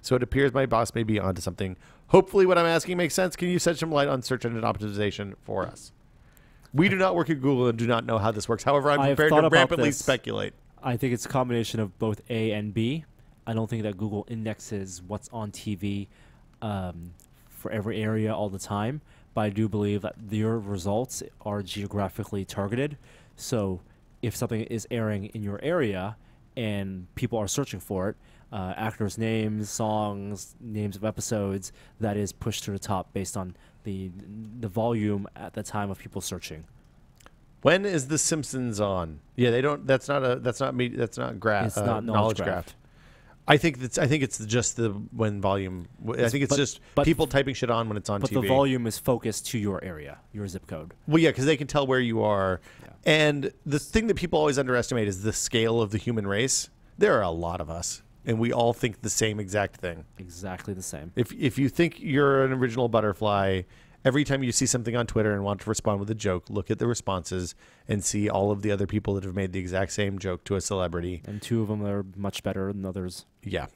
So it appears my boss may be onto something. Hopefully what I'm asking makes sense. Can you shed some light on search engine optimization for us? We do not work at Google and do not know how this works. However, I'm prepared to rampantly speculate. I think it's a combination of both A and B. I don't think that Google indexes what's on TV for every area all the time, but I do believe that their results are geographically targeted. So if something is airing in your area and people are searching for it, actors' names, songs, names of episodes, that is pushed to the top based on the volume at the time of people searching. When is The Simpsons on? Yeah, they don't. That's not graph. It's not knowledge graph. I think it's just the when volume. I think it's just people typing shit on when it's on TV. But the volume is focused to your area, your zip code. Well, yeah, because they can tell where you are. Yeah. And the thing that people always underestimate is the scale of the human race. There are a lot of us, and we all think the same exact thing. Exactly the same. If you think you're an original butterfly, every time you see something on Twitter and want to respond with a joke, look at the responses and see all of the other people that have made the exact same joke to a celebrity. And 2 of them are much better than others. Yeah.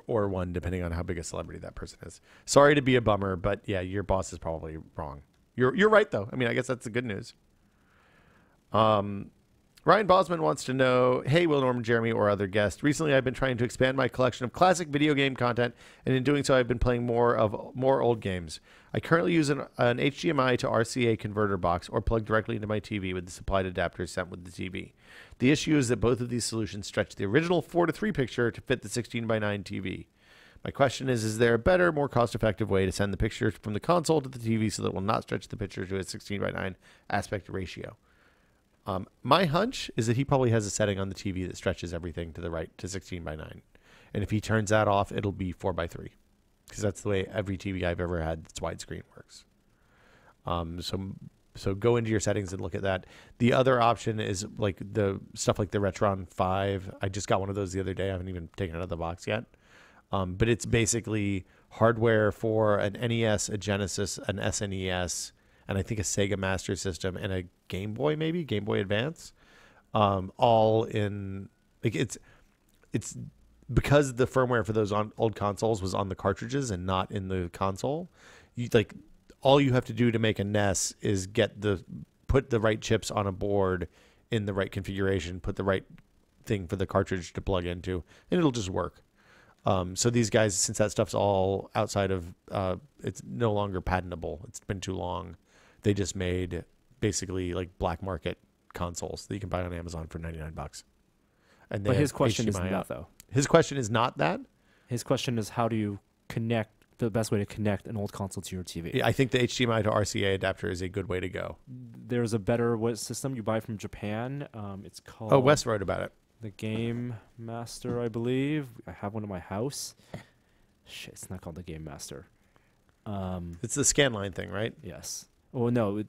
Or 1, depending on how big a celebrity that person is. Sorry to be a bummer, but yeah, your boss is probably wrong. You're right, though. I mean, I guess that's the good news. Ryan Bosman wants to know, hey, Will, Norman, Jeremy, or other guests. Recently, I've been trying to expand my collection of classic video game content, and in doing so, I've been playing more old games. I currently use an HDMI to RCA converter box or plug directly into my TV with the supplied adapter sent with the TV. The issue is that both of these solutions stretch the original 4:3 picture to fit the 16:9 TV. My question is there a better, more cost-effective way to send the picture from the console to the TV so that it will not stretch the picture to a 16:9 aspect ratio? My hunch is that he probably has a setting on the TV that stretches everything to the right to 16:9. And if he turns that off, it'll be 4:3. Because that's the way every TV I've ever had that's widescreen works. So go into your settings and look at that. The other option is like the stuff like the Retron 5. I just got one of those the other day. I haven't even taken it out of the box yet. But it's basically hardware for an NES, a Genesis, an SNES, and I think a Sega Master System and a Game Boy, maybe Game Boy Advance, all in like it's because the firmware for those old consoles was on the cartridges and not in the console. All you have to do to make a NES is put the right chips on a board in the right configuration, put the right thing for the cartridge to plug into, and it'll just work. So these guys, since that stuff's all outside of, it's no longer patentable. It's been too long. They just made basically like black market consoles that you can buy on Amazon for $99. And but his question isn't that, though. His question is not that. His question is how do you connect, the best way to connect an old console to your TV? Yeah, I think the HDMI to RCA adapter is a good way to go. There's a better system you buy from Japan. It's called... Oh, Wes wrote about it. The Game Master, I believe. I have one in my house. Shit, it's not called the Game Master. It's the scanline thing, right? Yes. Oh, no.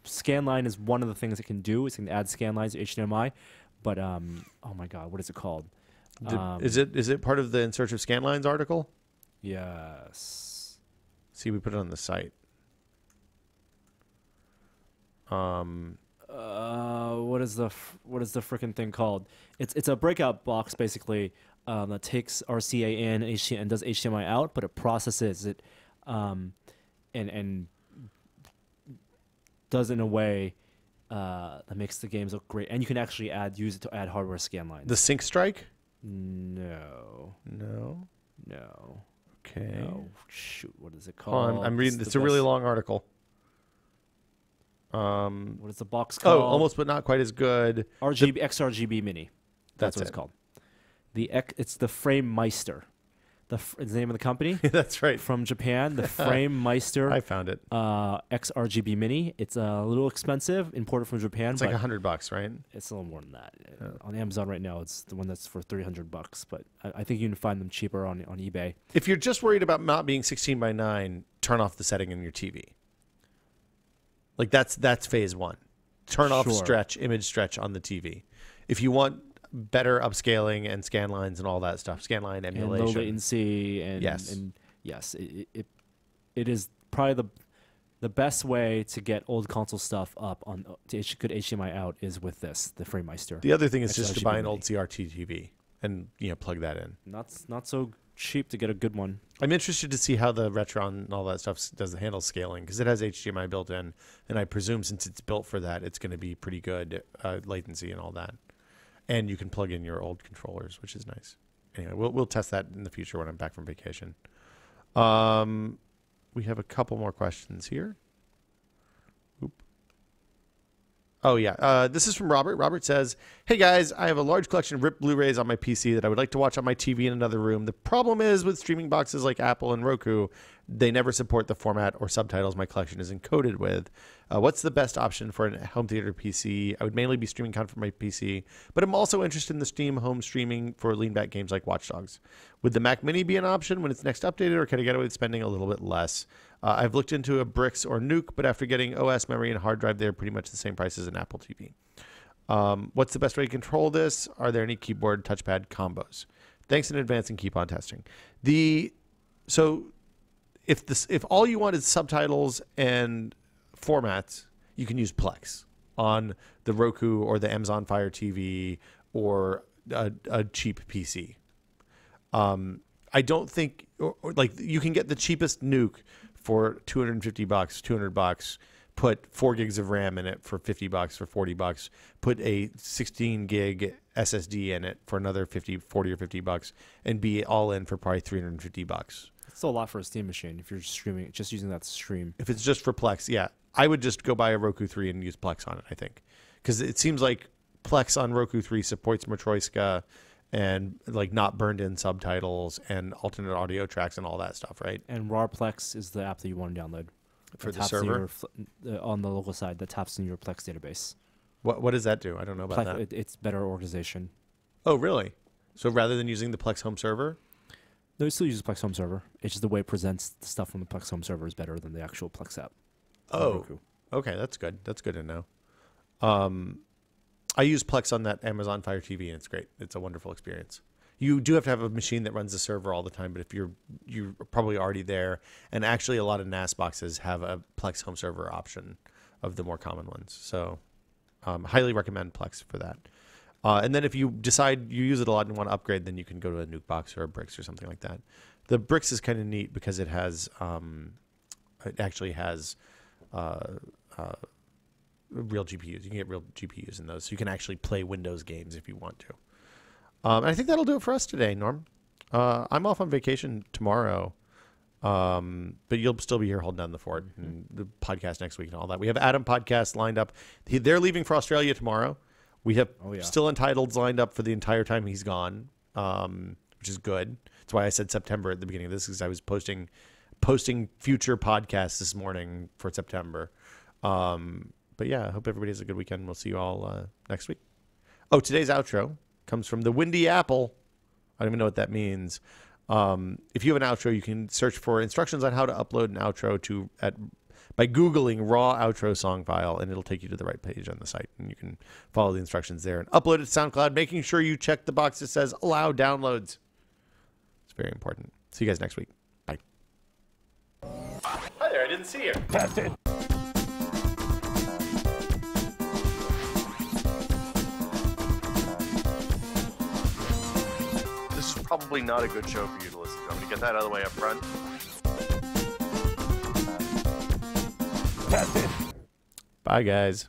Scanline is one of the things it can do. It can add scanlines to HDMI. But, oh my God, what is it called? Is it part of the In Search of Scanlines article? Yes. See, we put it on the site. What is the freaking thing called? It's a breakout box basically that takes RCA in and does HDMI out, but it processes it and does it in a way that makes the games look great, and you can actually use it to add hardware scan lines. The Sync Strike? No. Okay. No. Shoot, what is it called? I'm reading. It's a really long article. What is the box called? Oh, almost but not quite as good. XRGB Mini. That's what it's called. It's the Frame Meister. It's the name of the company. That's right. From Japan, the Frame Meister. I found it. XRGB Mini. It's a little expensive, imported from Japan. It's like $100, right? It's a little more than that. On Amazon right now, it's the one that's for $300. But I think you can find them cheaper on eBay. If you're just worried about not being 16:9, turn off the setting in your TV. Like that's phase one. Turn off image stretch on the TV. If you want better upscaling and scan lines and all that stuff, scan line emulation, and low latency, and yes, it is probably the best way to get old console stuff up on to good HDMI out is with the FrameMeister. The other thing is just to buy an old CRT TV and plug that in. Not so cheap to get a good one. I'm interested to see how the Retron and all that stuff handle scaling, because it has HDMI built in, and I presume since it's built for that, it's going to be pretty good latency and all that. And you can plug in your old controllers, which is nice. Anyway, we'll test that in the future when I'm back from vacation. We have a couple more questions here. Oh, yeah. This is from Robert. Robert says, "Hey, guys, I have a large collection of ripped Blu-rays on my PC that I would like to watch on my TV in another room. The problem is with streaming boxes like Apple and Roku, they never support the format or subtitles my collection is encoded with. What's the best option for a home theater PC? I would mainly be streaming content from my PC, but I'm also interested in the Steam home streaming for lean-back games like Watch Dogs. Would the Mac Mini be an option when it's next updated, or can I get away with spending a little bit less? I've looked into a Brix or Nuke, but after getting OS, memory, and hard drive, they're pretty much the same price as an Apple TV. What's the best way to control this? Are there any keyboard touchpad combos? Thanks in advance and keep on testing." So if all you want is subtitles and formats, you can use Plex on the Roku or the Amazon Fire TV or a cheap PC. I don't think like you can get the cheapest Nuke for $250, $200. Put 4 gigs of RAM in it for $50, for $40. Put a 16 gig SSD in it for another $40 or $50, and be all in for probably $350. It's still a lot for a Steam machine if you're streaming, just using that to stream. If it's just for Plex, yeah, I would just go buy a Roku 3 and use Plex on it. I think because it seems like Plex on Roku 3 supports Matroiska and like not burned in subtitles and alternate audio tracks and all that stuff, right? And RARPlex is the app that you want to download for the server on the local side that taps in your Plex database. What does that do? I don't know about that. It's better organization. Oh, really? So rather than using the Plex home server? No, it still uses Plex home server. It's just the way it presents the stuff from the Plex home server is better than the actual Plex app. Oh, okay, that's good. That's good to know. I use Plex on that Amazon Fire TV, and it's great. It's a wonderful experience. You do have to have a machine that runs the server all the time, but if you're probably already there, and actually a lot of NAS boxes have a Plex home server option of the more common ones. So highly recommend Plex for that. And then if you decide you use it a lot and want to upgrade, then you can go to a Nuke box or a Brix or something like that. The Brix is kind of neat because it has it actually has real GPUs. You can get real GPUs in those, so you can actually play Windows games if you want to. And I think that'll do it for us today, Norm. I'm off on vacation tomorrow, but you'll still be here holding down the fort and the podcast next week and all that. We have Adam podcast lined up. They're leaving for Australia tomorrow. We have Still Entitled's lined up for the entire time he's gone, which is good. That's why I said September at the beginning of this, because I was posting future podcasts this morning for September. But yeah, I hope everybody has a good weekend. We'll see you all next week. Oh, today's outro comes from the Windy Apple. I don't even know what that means. If you have an outro, you can search for instructions on how to upload an outro by Googling raw outro song file, and it'll take you to the right page on the site, and you can follow the instructions there and upload it to SoundCloud, making sure you check the box that says allow downloads. It's very important. See you guys next week. Bye. Hi there, I didn't see you. Tested. This is probably not a good show for you to listen to. I'm going to get that out of the way up front. Tested. Bye, guys.